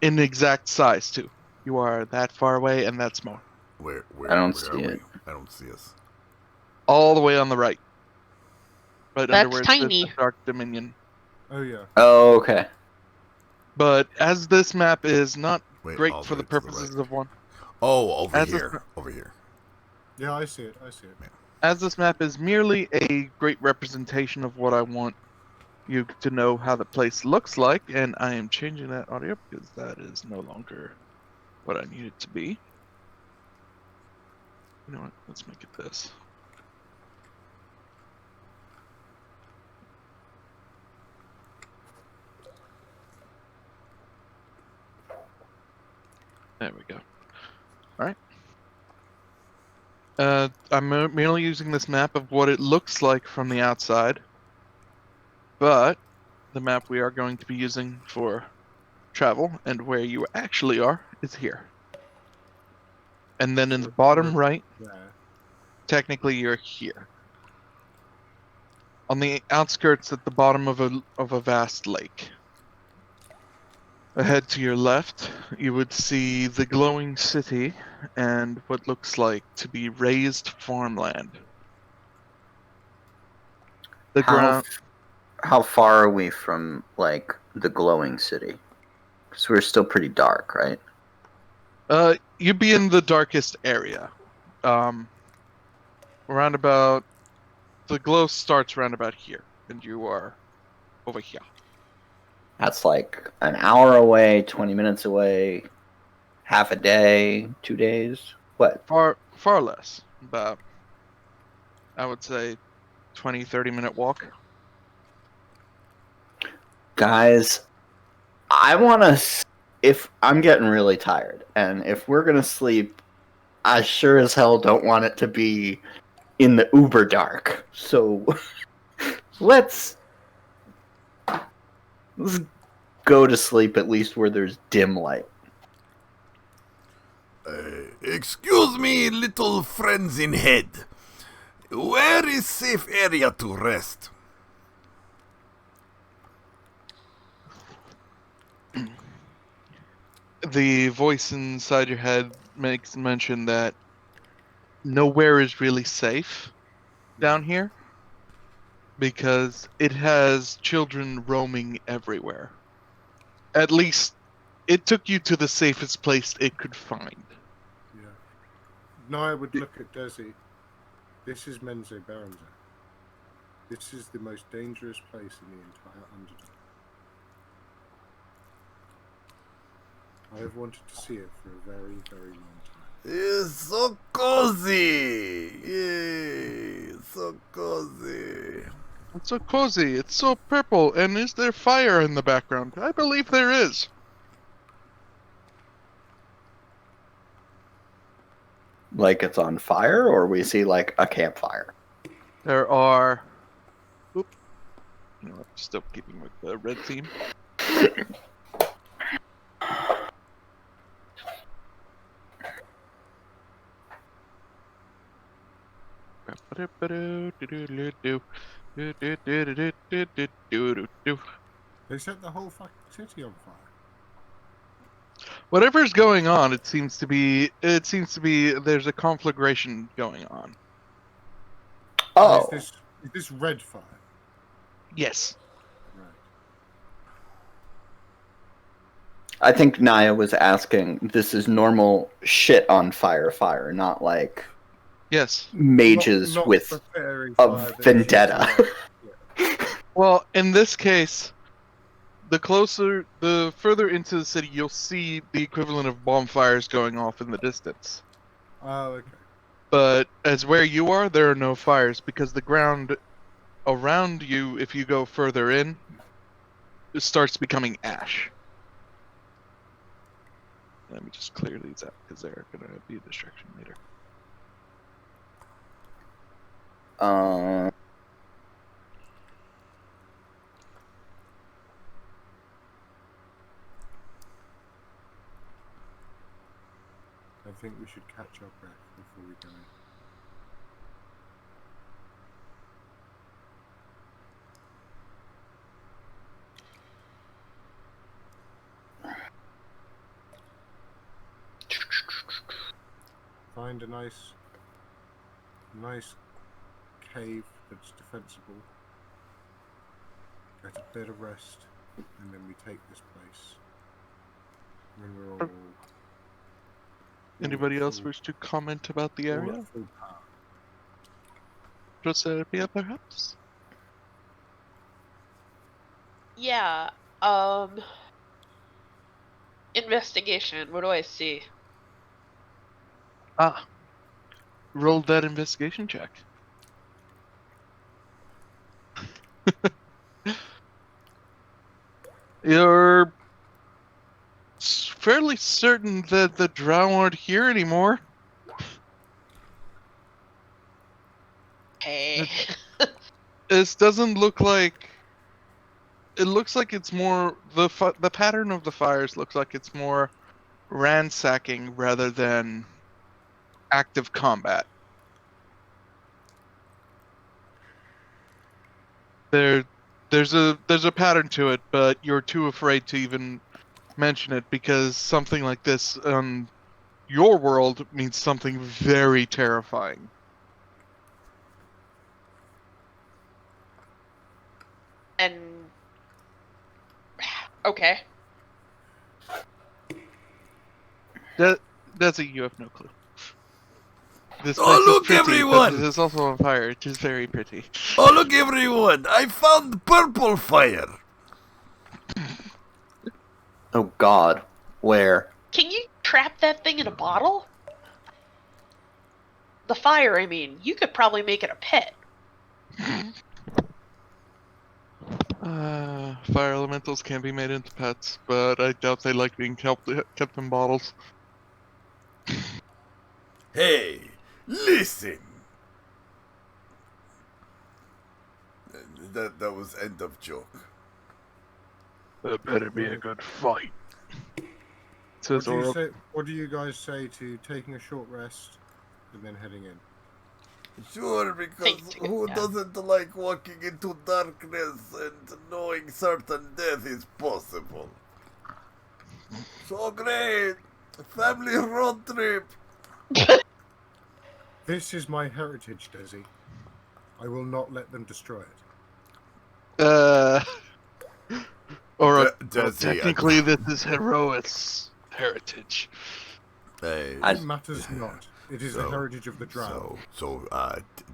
In exact size, too. You are that far away, and that's more. Where I don't where see are it. we? I don't see us. All the way on the right. Right That's under where tiny. it says the Dark Dominion. Oh yeah. Oh, okay. But as this map is not great all for the the way to the purposes right. of one... Oh, over As here. Over here. Yeah, I see it. I see it. As this map is merely a great representation of what I want you to know how the place looks like, and I am changing that audio because that is no longer what I need it to be. You know what? Let's make it this. There we go. Alright. I'm merely using this map of what it looks like from the outside, but the map we are going to be using for travel and where you actually are is here. And then in the bottom right, technically you're here. On the outskirts at the bottom of a vast lake. Ahead to your left, you would see the glowing city and what looks like to be raised farmland. The ground. How far are we from, like, the glowing city? Because we're still pretty dark, right? You'd be in the darkest area. Around about... The glow starts around about here, and you are over here. That's like an hour away, 20 minutes away, half a day, 2 days. What? Far less. About, I would say, 20, 30-minute walk. Guys, I want to... If I'm getting really tired, and if we're going to sleep, I sure as hell don't want it to be in the uber dark. So, let's go to sleep at least where there's dim light. Excuse me, little friends in head. Where is safe area to rest? The voice inside your head makes mention that nowhere is really safe down here because it has children roaming everywhere. At least it took you to the safest place it could find. Yeah. Naia would look at Desi. This is Menze Baranza. This is the most dangerous place in the entire Underdark. I have wanted to see it for a very, very long time. It's so cozy! Yay! So cozy. It's so cozy, it's so purple, and is there fire in the background? I believe there is. Like it's on fire, or we see like a campfire? There are... Oop. You know what, still keeping with the red theme. They set the whole fucking city on fire. Whatever's going on, it seems to be there's a conflagration going on. Oh, Is this red fire? Yes. Right. I think Naia was asking, this is normal shit on fire, not like Yes. mages Not with the fairy a fire that vendetta. shoots away. Well, in this case, the further into the city, you'll see the equivalent of bonfires going off in the distance. Oh, okay. But as where you are, there are no fires because the ground around you, if you go further in, it starts becoming ash. Let me just clear these out because they're going to be a distraction later. I think we should catch our breath before we go in. Find a nice cave that's defensible. Get a bit of rest, and then we take this place. When we're all Anybody else wish to comment about the area? at full power. Proserpia, perhaps? Yeah. Investigation. What do I see? Ah. Roll that investigation check. You're fairly certain that the drow aren't here anymore. Hey. This doesn't look like... It looks like it's more... The pattern of the fires looks like it's more ransacking rather than active combat. There's a pattern to it, but you're too afraid to even mention it because something like this on your world means something very terrifying. And okay. Desi, you have no clue. This Oh, place look, is pretty, everyone! but it is also on fire. It is very pretty. Oh, look, everyone! I found purple fire! Oh God, where? Can you trap that thing in a bottle? The fire, I mean. You could probably make it a pet. Fire elementals can be made into pets, but I doubt they like being kept in bottles. Hey, listen! That was end of joke. That better be a good fight. Says Orok. What do you guys say to taking a short rest and then heading in? Sure, because Thanks, who yeah. doesn't like walking into darkness and knowing certain death is possible? So great! Family road trip! This is my heritage, Desi. I will not let them destroy it. Or Desi, technically, this is Herois' heritage. It matters not. It is the heritage of the drow. So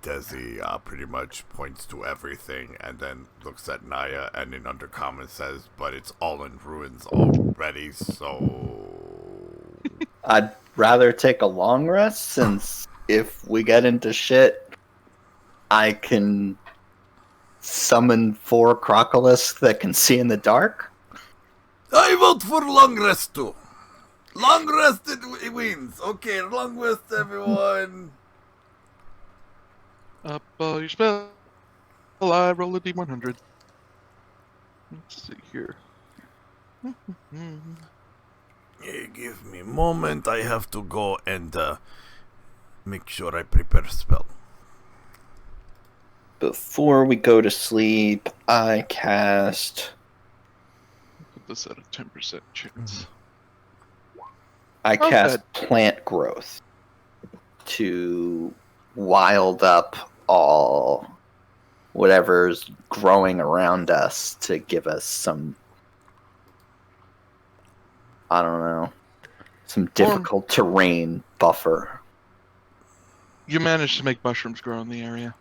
Desi pretty much points to everything and then looks at Naia and in undercommon says, but it's all in ruins already, so... I'd rather take a long rest, since if we get into shit, I can summon 4 Crocolisk that can see in the dark. I vote for long rest too. Long rest it wins. Okay, long rest everyone. Up all your spell. I roll a d100. Let's see here. Give me a moment. I have to go and make sure I prepare a spell. Before we go to sleep, I cast... Put this at a 10% chance. I cast Plant Growth to wild up all whatever's growing around us to give us some, I don't know, some difficult terrain buffer. You managed to make mushrooms grow in the area.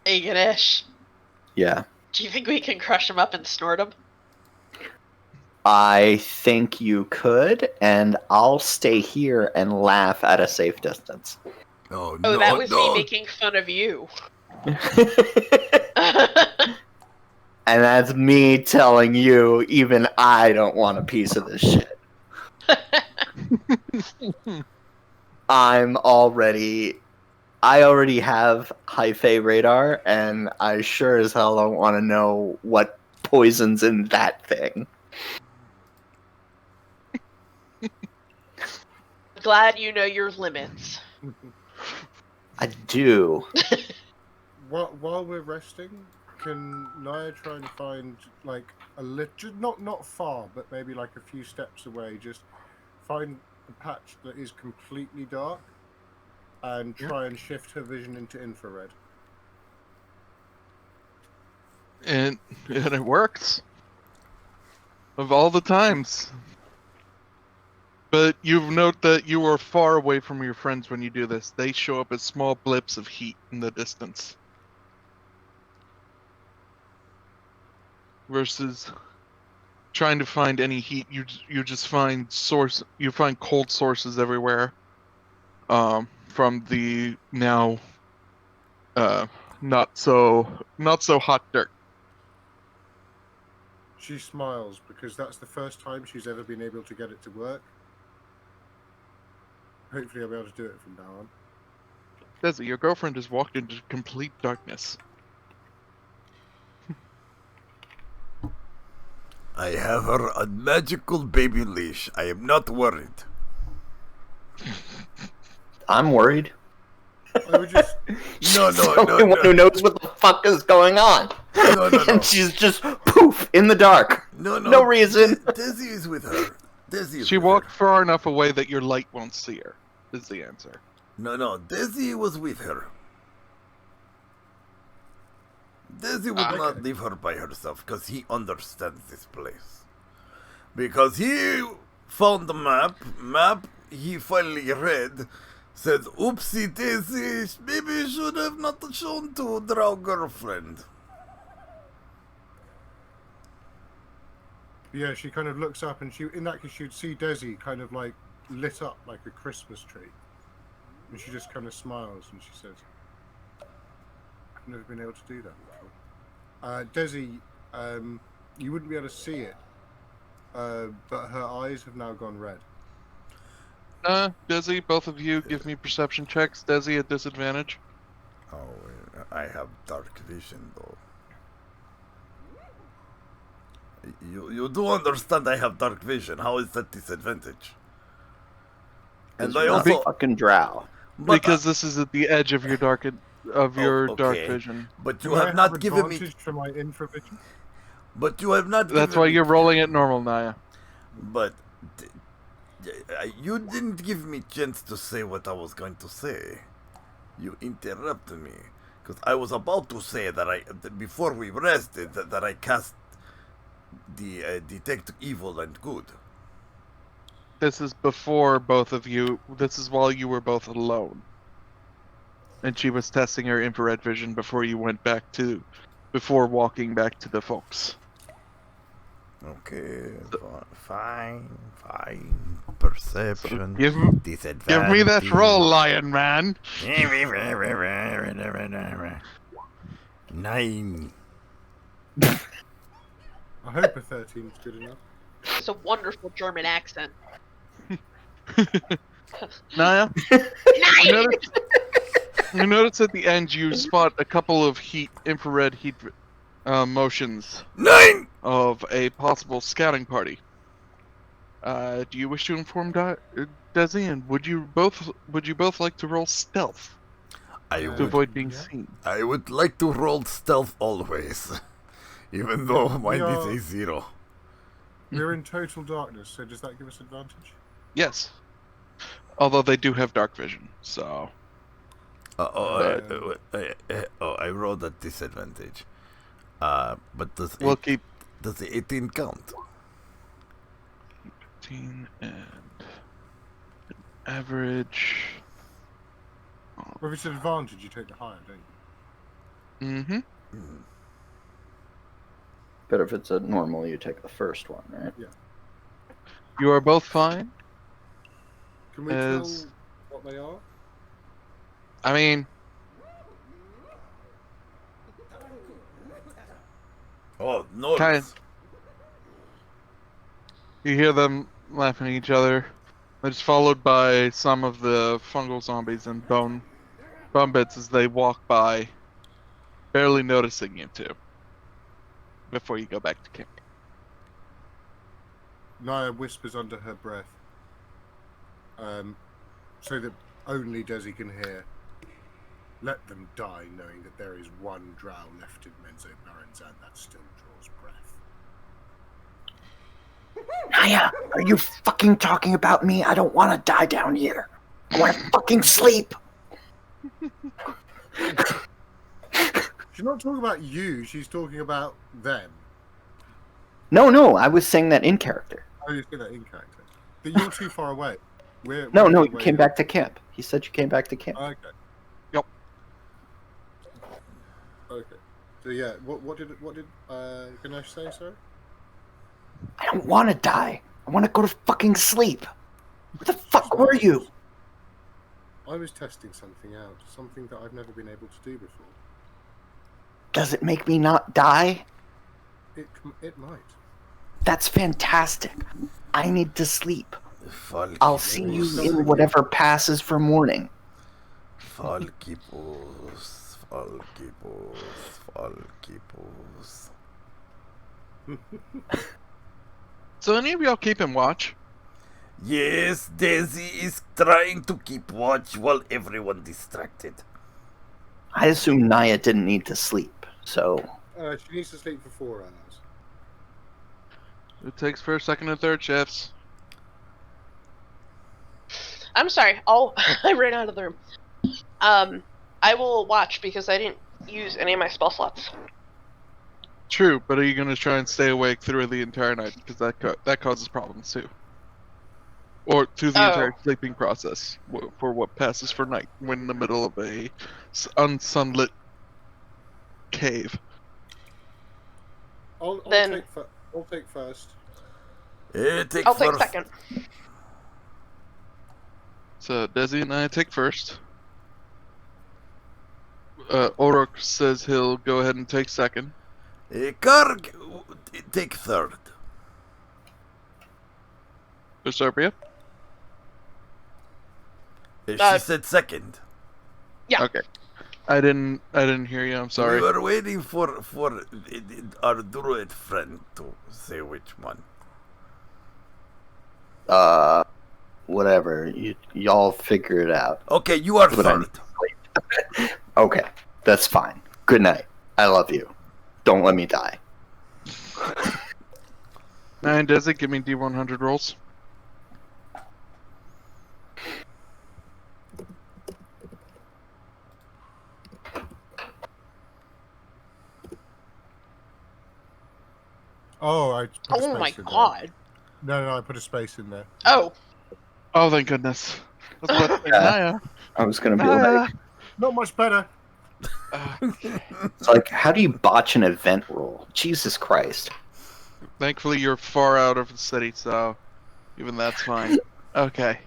Hey, Ganesh. Yeah. Do you think we can crush them up and snort them? I think you could, and I'll stay here and laugh at a safe distance. Oh, Oh, that was me making fun of you. And that's me telling you, even I don't want a piece of this shit. I already have high fae radar, and I sure as hell don't want to know what poison's in that thing. Glad you know your limits. I do. While we're resting, can Naia try and find like a little, not far, but maybe like a few steps away, just find a patch that is completely dark and try and shift her vision into infrared? And it works. Of all the times. But you note that you are far away from your friends when you do this. They show up as small blips of heat in the distance. Versus trying to find any heat, you just find cold sources everywhere. From the now not so hot dirt. She smiles because that's the first time she's ever been able to get it to work. Hopefully I'll be able to do it from now on. Desi, your girlfriend has walked into complete darkness. I have her on magical baby leash. I am not worried. I'm worried. I would just... No. Who knows what the fuck is going on. No. And she's just poof in the dark. No reason. Desi is with her. She walked far enough away that your light won't see her, is the answer. No. Desi was with her. Desi would not leave her by herself because he understands this place. Because he found the map he finally read, said, oopsie daisy, maybe you should have not shown to drow girlfriend. Yeah, she kind of looks up and in that case she'd see Desi kind of like lit up like a Christmas tree. And she just kind of smiles and she says, I've never been able to do that before. Desi, you wouldn't be able to see it, but her eyes have now gone red. Desi, both of you give me perception checks. Desi at disadvantage. Oh, I have dark vision though. You do understand I have dark vision. How is that disadvantage? And I also fucking drow. Because this is at the edge of your dark vision. But you have not given me for my infravision. But you have not. That's why you're rolling it normal, Naia. But You didn't give me chance to say what I was going to say. You interrupted me. Because I was about to say that before we rested, that I cast the detect evil and good. This is before both of you. This is while you were both alone. And she was testing her infrared vision before walking back to the folks. Okay, fine. Perception, So disadvantage. give me that roll, lion man. 9. I hope a 13 is good enough. It's a wonderful German accent. Naia, you notice at the end you spot a couple of infrared heat motions 9. of a possible scouting party. Do you wish to inform Desi, and would you both like to roll stealth to avoid being seen? I would like to roll stealth always, even though mine is a 0. We're in total darkness, so does that give us advantage? Yes. Although they do have dark vision, so. I rolled a disadvantage. But does the 18 count? 18 and average. Well, if it's an advantage, you take the higher, don't you? Mm-hmm. But if it's a normal, you take the first one, right? Yeah. You are both fine. Can we tell what they are? I mean, Oh, no. you hear them laughing at each other. It's followed by some of the fungal zombies and bone bits as they walk by, barely noticing you two. Before you go back to camp. Naia whispers under her breath, so that only Desi can hear. Let them die, knowing that there is one drow left in Menzo Barons, and that still draws breath. Naia, are you fucking talking about me? I don't want to die down here. I want to fucking sleep. She's not talking about you, she's talking about them. No, I was saying that in character. Oh, you say that in character. But you're too far away. No, you came back to camp. He said you came back to camp. Okay. Yep. Okay. So yeah, what did Ganesh say, sir? I don't want to die. I want to go to fucking sleep. Where the fuck were you? I was testing something out, something that I've never been able to do before. Does it make me not die? It might. That's fantastic. I need to sleep. I'll see you in whatever passes for morning. Falkipus. So any of y'all keeping watch? Yes, Desi is trying to keep watch while everyone distracted. I assume Naia didn't need to sleep, so... She needs to sleep for 4 hours. It takes first, second, and third shifts. I'm sorry. I ran out of the room. I will watch because I didn't use any of my spell slots. True, but are you going to try and stay awake through the entire night? Because that causes problems too. Or through the entire sleeping process for what passes for night when in the middle of a unsunlit cave. I'll take first. I'll take second. So Desi and I take first. Orok says he'll go ahead and take second. Karg, take third. Proserpia? She said second. Yeah. Okay. I didn't hear you. I'm sorry. We were waiting for our druid friend to say which one. Whatever. Y'all figure it out. Okay, you are third. Okay, that's fine. Good night. I love you. Don't let me die. And does it give me D100 rolls? Oh, I put a Oh my space in there. god. No, I put a space in there. Oh. Oh, thank goodness. I was about to say, Yeah. Naia. I was gonna be Naia. like, Not much better. it's like, how do you botch an event roll? Jesus Christ. Thankfully, you're far out of the city, so even that's fine. Okay.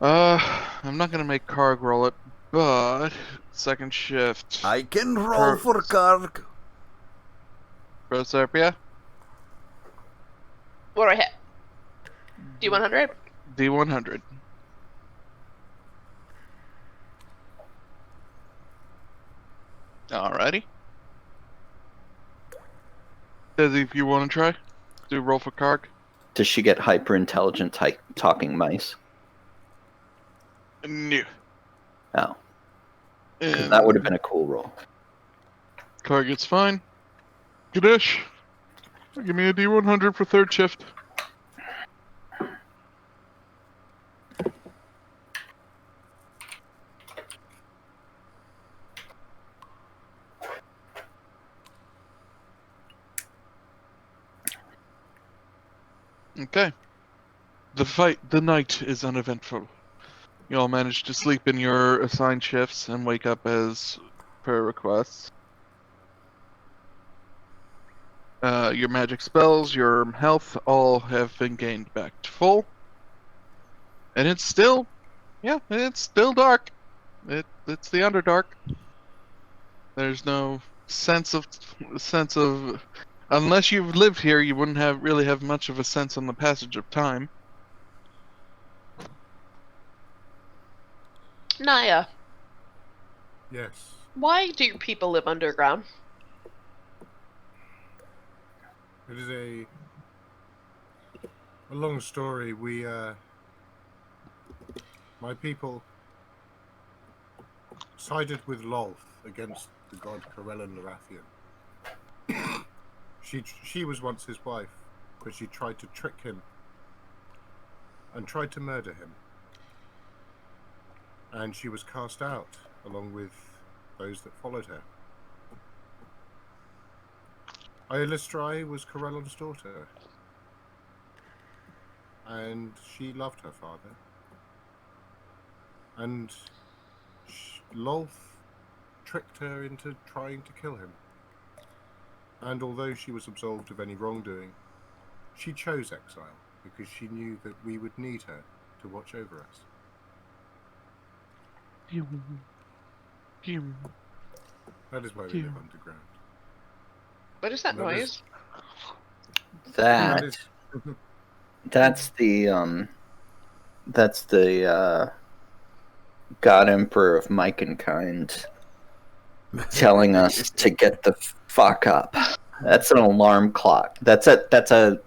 I'm not gonna make Karg roll it, but second shift. I can roll for Karg. Proserpia, What do I hit? D100? D100. Alrighty. Desi, if you want to try, do roll for Karg. Does she get hyper intelligent talking mice? No. Oh. 'Cause that would have been a cool roll. Karg gets fine. Ganesh, give me a D100 for third shift. Okay. The night is uneventful. You all manage to sleep in your assigned shifts and wake up as per request. Your magic spells, your health, all have been gained back to full. And it's still, it's still dark. It's the Underdark. There's no sense of, unless you've lived here, you wouldn't really have much of a sense on the passage of time. Naia, Yes. why do your people live underground? It is a long story. My people sided with Lolth against the god Corellon Larathian. She was once his wife, but she tried to trick him and tried to murder him. And she was cast out, along with those that followed her. Aelistrai was Corellon's daughter, and she loved her father. And Lolth tricked her into trying to kill him. And although she was absolved of any wrongdoing, she chose exile because she knew that we would need her to watch over us. That is why we live underground. What is that That noise? That's the God Emperor of Mykenkind telling us to get the fuck up. That's an alarm clock. That's a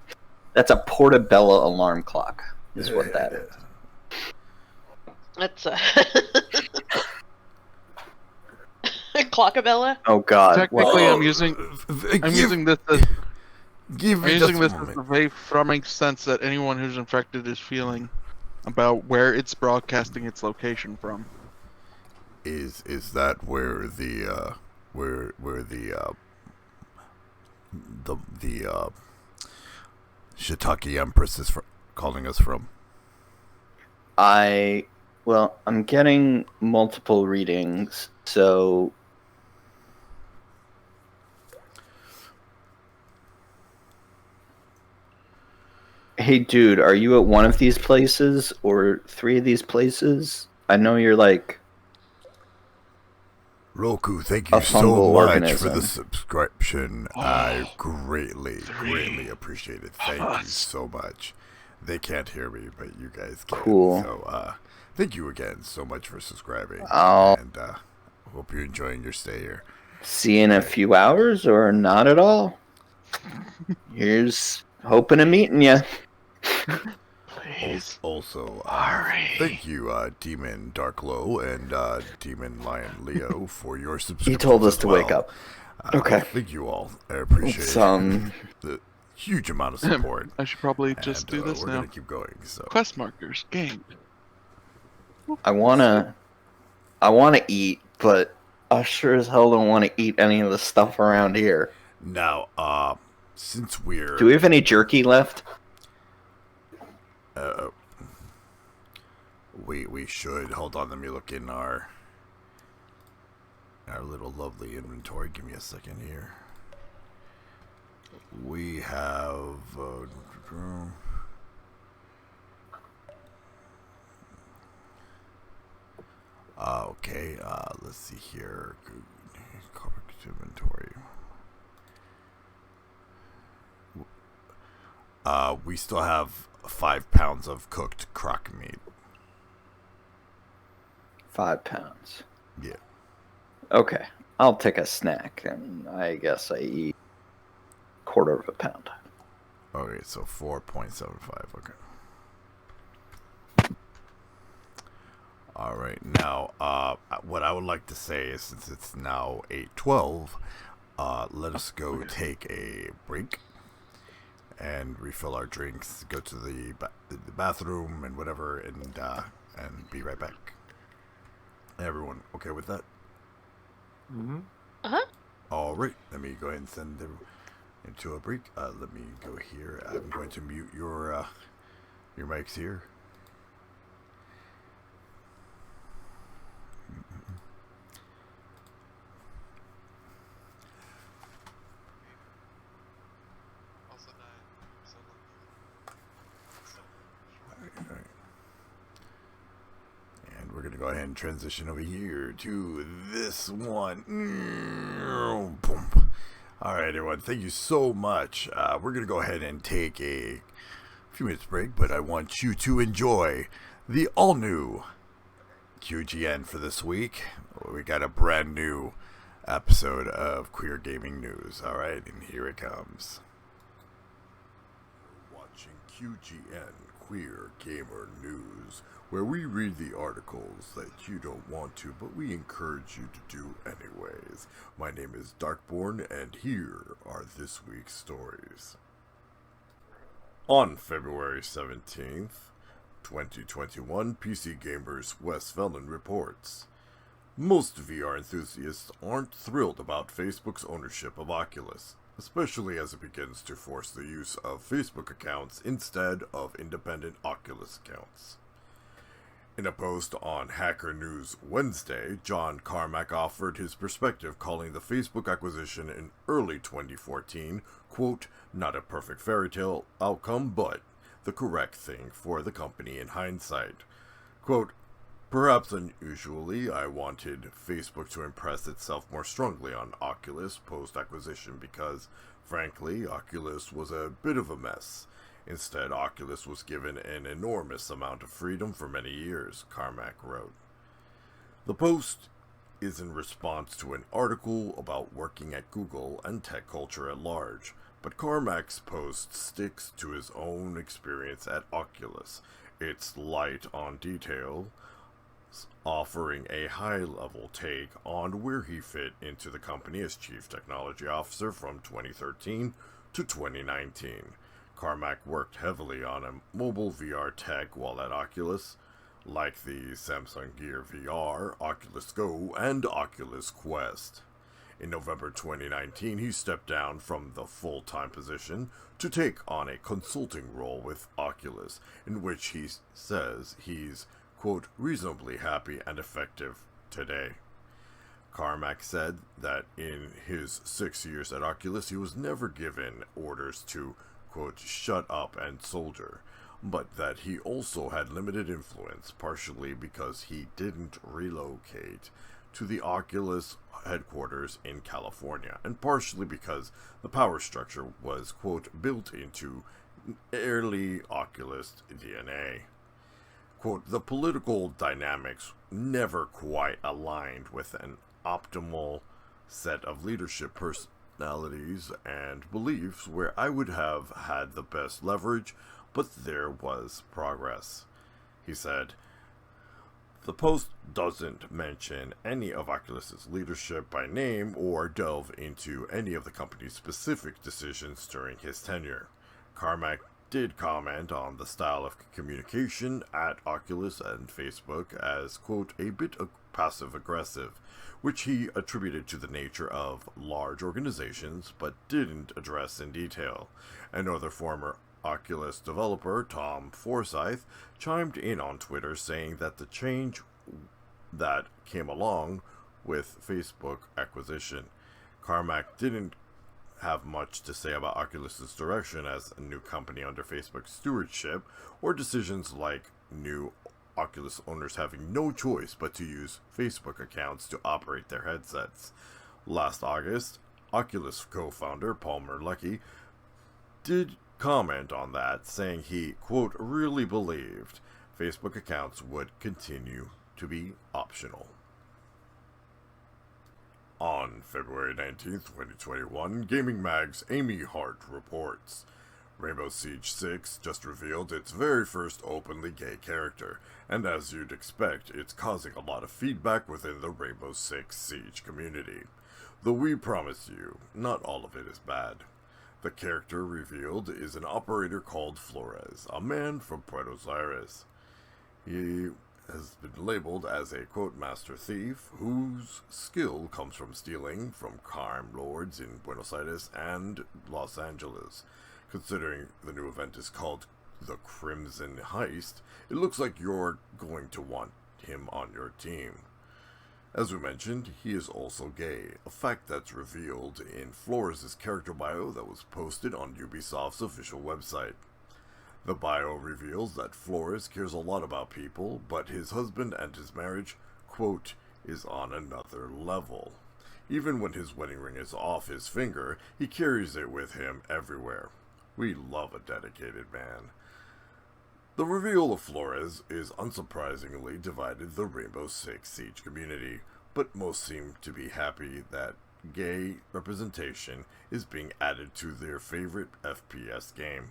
Portobello alarm clock. Is what that is. That's a Clockabella? Oh God! Technically, I'm using this as Give I'm me using just this a as a moment. very thrumming sense that anyone who's infected is feeling about where it's broadcasting its location from. Is that where the Shiitake Empress is calling us from? I'm getting multiple readings, so hey dude, are you at one of these places or three of these places? I know you're like Roku, thank a you so fungal much organism. for the subscription. Oh, I greatly three appreciate it. Thank you us. so much. They can't hear me, but you guys can. Cool. So, thank you again so much for subscribing. I'll And hope you're enjoying your stay here. see you in a few hours or not at all. Here's hoping to meeting you. Please. Also, Hurry. thank you, Demon Darklow and Demon Lion Leo, for your subscription. He told us to wake up. Okay. Thank you all. I appreciate It's, the huge amount of support. I should probably just do this we're now. gonna keep going. So Quest markers gained. I wanna eat, but I sure as hell don't want to eat any of the stuff around here. now, since we're... Do we have any jerky left? We should. Hold on, let me look in our little lovely inventory. Give me a second here. We have... okay, let's see here. Correct inventory. We still have 5 pounds of cooked crock meat. 5 pounds. Yeah. Okay, I'll take a snack, and I guess I eat a quarter of a pound. Okay, so 4.75. Okay. All right. Now, what I would like to say is, since it's now 8:12, let us go take a break and refill our drinks, go to the bathroom and whatever, and be right back. Everyone okay with that? Mm-hmm. Uh-huh. All right. Let me go ahead and send them into a break. Let me go here. I'm going to mute your mics here. And we're going to go ahead and transition over here to this one. Boom. All right, everyone. Thank you so much. We're going to go ahead and take a few minutes break, but I want you to enjoy the all-new QGN for this week. We got a brand new episode of Queer Gaming News. All right, and here it comes. Watching QGN, Queer Gamer News, where we read the articles that you don't want to, but we encourage you to do anyways. My name is Darkborne, and here are this week's stories. On February 17th, 2021, PC Gamer's Wes Velen reports, most VR enthusiasts aren't thrilled about Facebook's ownership of Oculus, especially as it begins to force the use of Facebook accounts instead of independent Oculus accounts. In a post on Hacker News Wednesday, John Carmack offered his perspective, calling the Facebook acquisition in early 2014, quote, not a perfect fairy tale outcome, but the correct thing for the company in hindsight. Quote, perhaps unusually, I wanted Facebook to impress itself more strongly on Oculus post-acquisition because, frankly, Oculus was a bit of a mess. Instead, Oculus was given an enormous amount of freedom for many years, Carmack wrote. The post is in response to an article about working at Google and tech culture at large, but Carmack's post sticks to his own experience at Oculus. It's light on detail, offering a high-level take on where he fit into the company as Chief Technology Officer from 2013 to 2019. Carmack worked heavily on a mobile VR tech while at Oculus, like the Samsung Gear VR, Oculus Go, and Oculus Quest. In November 2019, he stepped down from the full-time position to take on a consulting role with Oculus, in which he says he's, quote, reasonably happy and effective today. Carmack said that in his 6 years at Oculus, he was never given orders to, quote, shut up and soldier, but that he also had limited influence, partially because he didn't relocate to the Oculus headquarters in California, and partially because the power structure was, quote, built into early Oculus DNA. Quote, the political dynamics never quite aligned with an optimal set of leadership personalities and beliefs where I would have had the best leverage, but there was progress. He said, the post doesn't mention any of Oculus's leadership by name or delve into any of the company's specific decisions during his tenure. Carmack did comment on the style of communication at Oculus and Facebook as, quote, a bit passive-aggressive, which he attributed to the nature of large organizations, but didn't address in detail. Another former Oculus developer, Tom Forsyth, chimed in on Twitter saying that the change that came along with Facebook acquisition. Carmack didn't have much to say about Oculus's direction as a new company under Facebook stewardship, or decisions like new Oculus owners having no choice but to use Facebook accounts to operate their headsets. Last August, Oculus co-founder Palmer Luckey did comment on that, saying he, quote, really believed Facebook accounts would continue to be optional. On February 19th, 2021, Gaming Mag's Amy Hart reports, Rainbow Siege 6 just revealed its very first openly gay character, and as you'd expect, it's causing a lot of feedback within the Rainbow Six Siege community. Though we promise you, not all of it is bad. The character revealed is an operator called Flores, a man from Buenos Aires. He has been labeled as a, quote, master thief, whose skill comes from stealing from crime lords in Buenos Aires and Los Angeles. Considering the new event is called the Crimson Heist, it looks like you're going to want him on your team. As we mentioned, he is also gay, a fact that's revealed in Flores' character bio that was posted on Ubisoft's official website. The bio reveals that Flores cares a lot about people, but his husband and his marriage, quote, is on another level. Even when his wedding ring is off his finger, he carries it with him everywhere. We love a dedicated man. The reveal of Flores is unsurprisingly divided the Rainbow Six Siege community, but most seem to be happy that gay representation is being added to their favorite FPS game.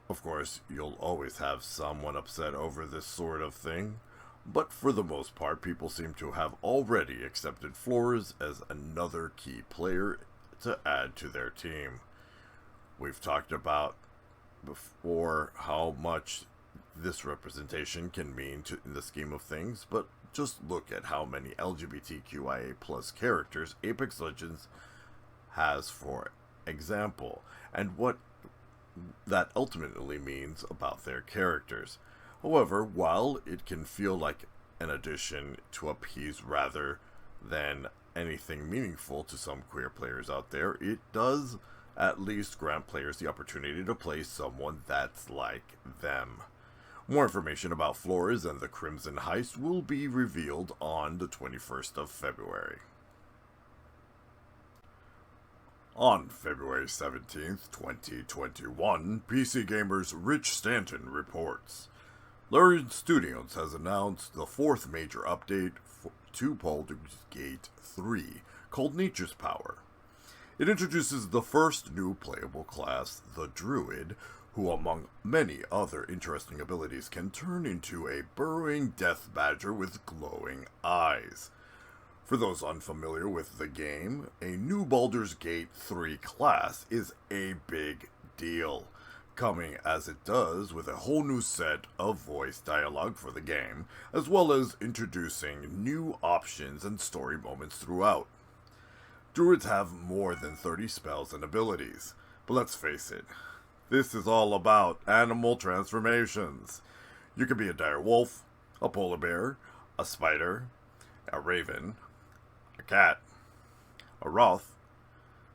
Of course, you'll always have someone upset over this sort of thing, but for the most part, people seem to have already accepted Flores as another key player to add to their team. We've talked about before how much this representation can mean in the scheme of things, but just look at how many LGBTQIA+ characters Apex Legends has, for example, and what that ultimately means about their characters. However, while it can feel like an addition to appease rather than anything meaningful to some queer players out there, it does at least grant players the opportunity to play someone that's like them. More information about Flores and the Crimson Heist will be revealed on the 21st of February. On February 17th, 2021, PC Gamer's Rich Stanton reports, Larian Studios has announced the fourth major update to Baldur's Gate 3, called Nature's Power. It introduces the first new playable class, the Druid, who among many other interesting abilities can turn into a burrowing death badger with glowing eyes. For those unfamiliar with the game, a new Baldur's Gate 3 class is a big deal, coming as it does with a whole new set of voice dialogue for the game, as well as introducing new options and story moments throughout. Druids have more than 30 spells and abilities, but let's face it, this is all about animal transformations. You can be a dire wolf, a polar bear, a spider, a raven, a cat, a roth,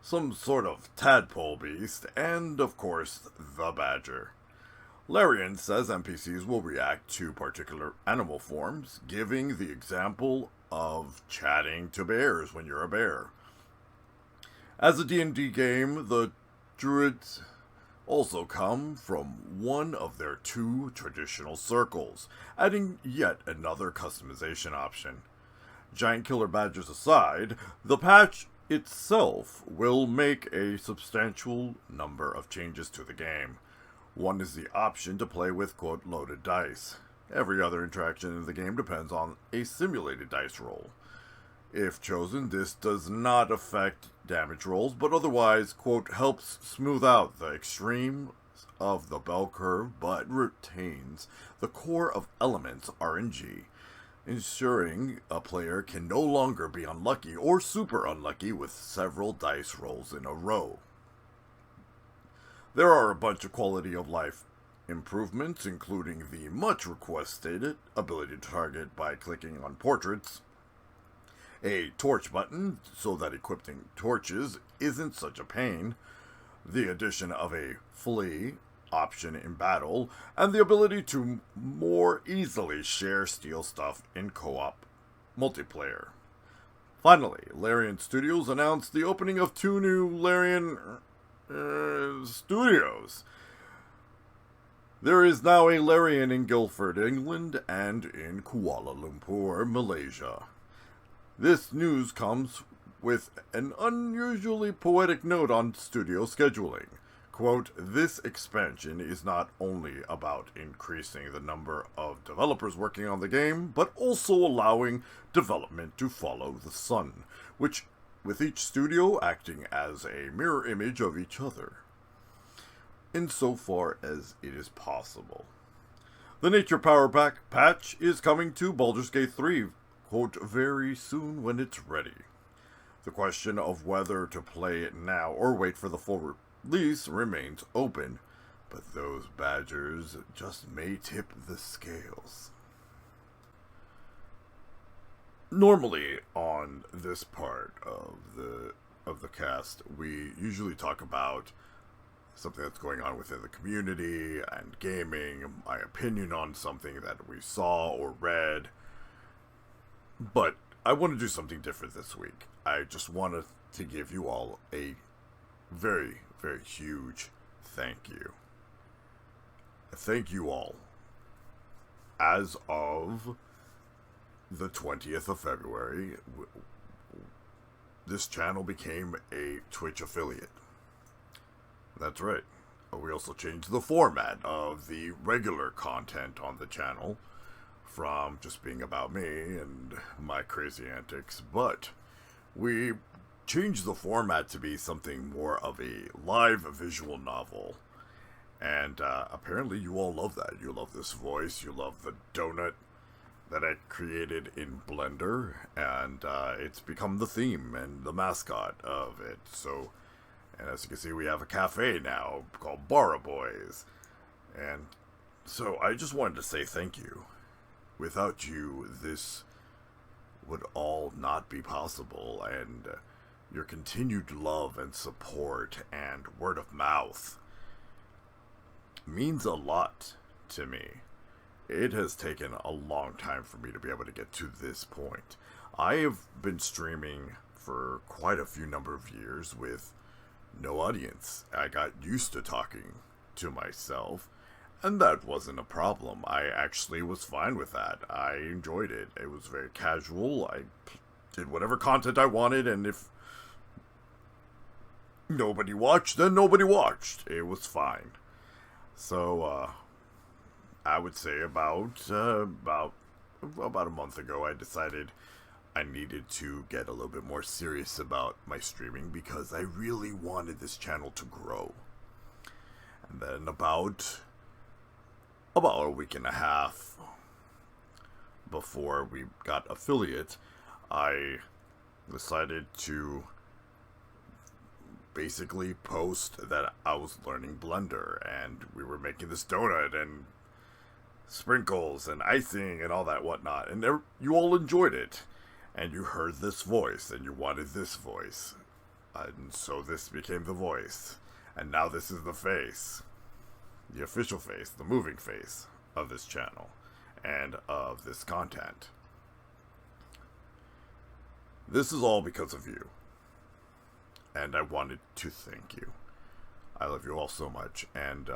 some sort of tadpole beast, and, of course, the badger. Larian says NPCs will react to particular animal forms, giving the example of chatting to bears when you're a bear. As a D&D game, the druids also come from one of their two traditional circles, adding yet another customization option. Giant killer badgers aside, the patch itself will make a substantial number of changes to the game. One is the option to play with, quote, loaded dice. Every other interaction in the game depends on a simulated dice roll. If chosen, this does not affect damage rolls, but otherwise, quote, helps smooth out the extreme of the bell curve, but retains the core of elements RNG, ensuring a player can no longer be unlucky or super unlucky with several dice rolls in a row. There are a bunch of quality of life improvements, including the much requested ability to target by clicking on portraits, a torch button so that equipping torches isn't such a pain, the addition of a flee option in battle, and the ability to more easily share steal stuff in co-op multiplayer. Finally, Larian Studios announced the opening of 2 new Larian studios. There is now a Larian in Guildford, England, and in Kuala Lumpur, Malaysia. This news comes with an unusually poetic note on studio scheduling. Quote, "This expansion is not only about increasing the number of developers working on the game, but also allowing development to follow the sun, which with each studio acting as a mirror image of each other, insofar as it is possible. The Nature Power Pack patch is coming to Baldur's Gate 3, quote, very soon when it's ready. The question of whether to play it now or wait for the full release remains open, but those badgers just may tip the scales." Normally, on this part of the cast, we usually talk about something that's going on within the community and gaming, my opinion on something that we saw or read. But I want to do something different this week. I just wanted to give you all a very, very huge thank you. Thank you all. As of the 20th of February, this channel became a Twitch affiliate. That's right. We also changed the format of the regular content on the channel from just being about me and my crazy antics, but we changed the format to be something more of a live visual novel. And apparently you all love that. You love this voice. You love the donut that I created in Blender, and it's become the theme and the mascot of it. So, and as you can see, we have a cafe now called Barra Boys. And so I just wanted to say thank you. Without you, this would all not be possible, and your continued love and support and word of mouth means a lot to me. It has taken a long time for me to be able to get to this point. I have been streaming for quite a few number of years with no audience. I got used to talking to myself, and that wasn't a problem. I actually was fine with that. I enjoyed it. It was very casual. I did whatever content I wanted, and if nobody watched, then nobody watched. It was fine. So, I would say about a month ago, I decided I needed to get a little bit more serious about my streaming because I really wanted this channel to grow. And then about a week and a half before we got affiliate, I decided to basically post that I was learning Blender and we were making this donut and sprinkles and icing and all that whatnot, and you all enjoyed it, and you heard this voice and you wanted this voice, and so this became the voice, and now this is the face, the official face, the moving face of this channel and of this content. This is all because of you, and I wanted to thank you. I love you all so much, and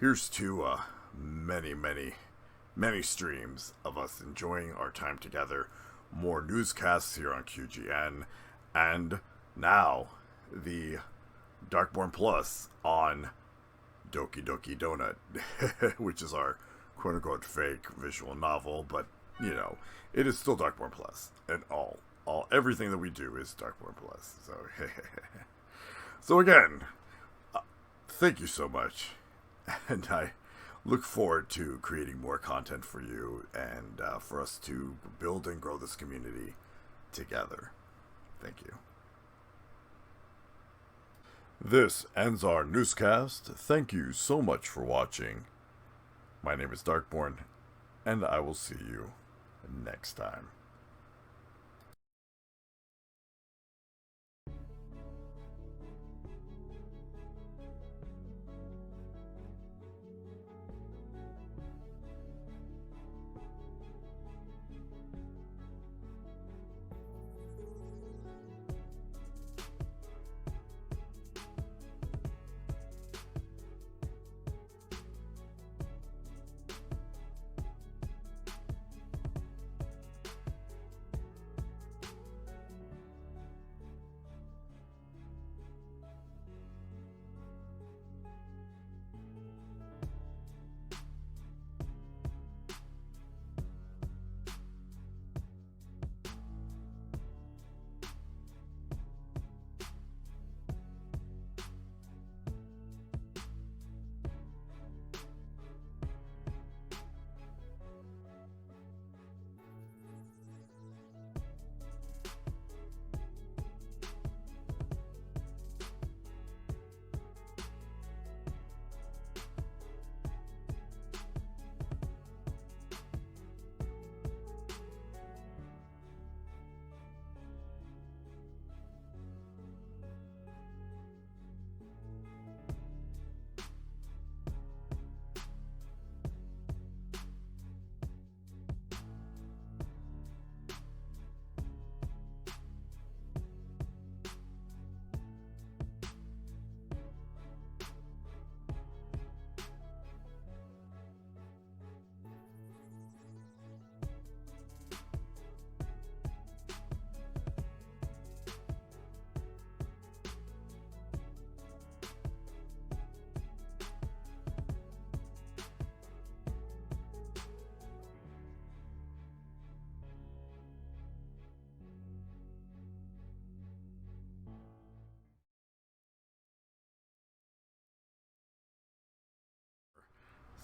here's to many streams of us enjoying our time together, more newscasts here on QGN, and now the Darkborne Plus on Doki Doki Donut, which is our quote-unquote fake visual novel, but, you know, it is still Darkborne Plus, and everything that we do is Darkborne Plus, so, so again, thank you so much. And I look forward to creating more content for you and for us to build and grow this community together. Thank you. This ends our newscast. Thank you so much for watching. My name is Darkborne, and I will see you next time.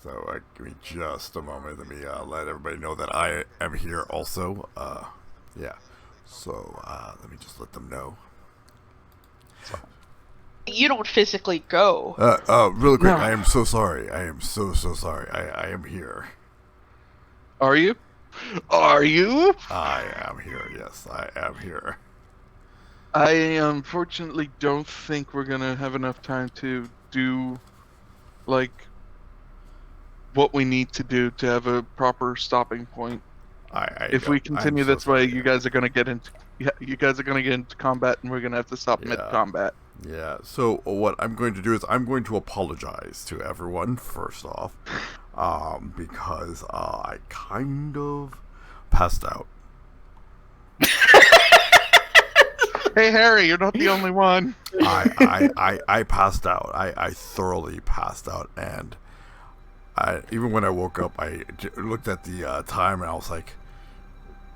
So give me just a moment. Let me let everybody know that I am here also. Yeah. So let me just let them know. You don't physically go. Really quick, No. I am so sorry. I am so sorry. I am here. Are you? Are you? I am here. Yes, I am here. I unfortunately don't think we're gonna have enough time to do, like, what we need to do to have a proper stopping point. If we continue this way, you guys are gonna get into combat, and we're gonna have to stop mid-combat. Yeah. So what I'm going to do is I'm going to apologize to everyone first off, because I kind of passed out. Hey Harry, you're not the only one. I passed out. I thoroughly passed out, and even when I woke up, I looked at the time and I was like,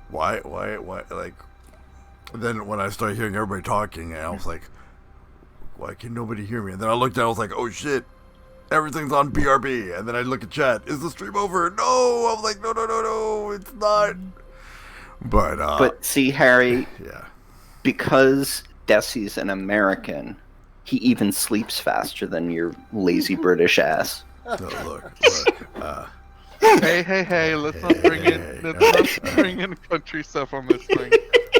why, like. Then when I started hearing everybody talking, and I was like, why can nobody hear me? And then I looked down, I was like, oh shit, everything's on BRB. And then I look at chat, is the stream over? No! I was like, no, it's not. But see, Harry, yeah. Because Desi's an American, he even sleeps faster than your lazy British ass. No, look. Hey, let's not bring in country stuff on this thing.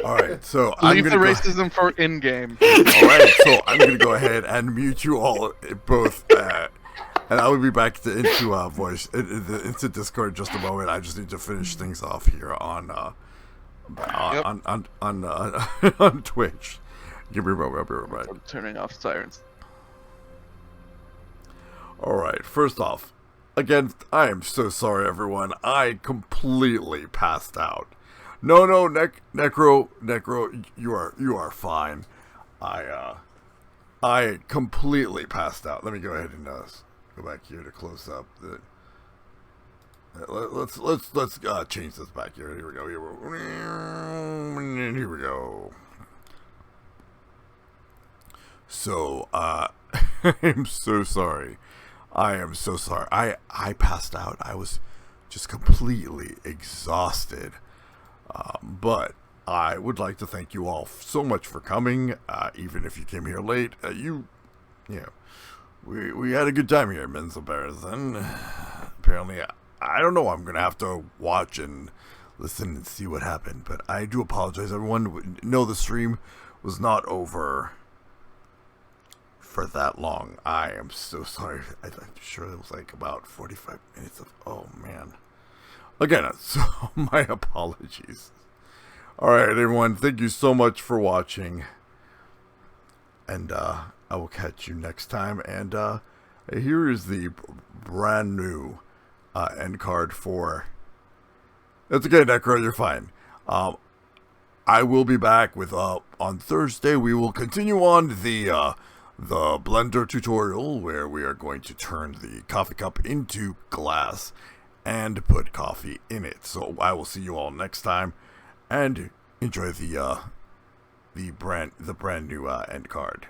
Alright, so Leave the racism for in-game. Alright, so I'm gonna go ahead and mute you all both, and I will be back into Discord in just a moment. I just need to finish things off here on Twitch. Give me a moment, I'll be right back. I'm turning off sirens. Alright, first off, again, I am so sorry everyone. I completely passed out. No, Necro, you are fine. I completely passed out. Let me go ahead and go back here to close up. Let's change this back here. Here we go. Here we go. So I am so sorry. I am so sorry. I passed out. I was just completely exhausted. But I would like to thank you all so much for coming. Even if you came here late, we had a good time here, Menzel Bears. Apparently, I don't know. I'm gonna have to watch and listen and see what happened. But I do apologize, everyone. No, the stream was not over for that long. I am so sorry. I'm sure it was like about 45 minutes of, oh man. Again, so my apologies. Alright everyone, thank you so much for watching. And I will catch you next time. And here is the brand new end card for... That's okay, Necro, you're fine. I will be back with, on Thursday, we will continue on the blender tutorial, where we are going to turn the coffee cup into glass and put coffee in it. So I will see you all next time, and enjoy the brand new end card.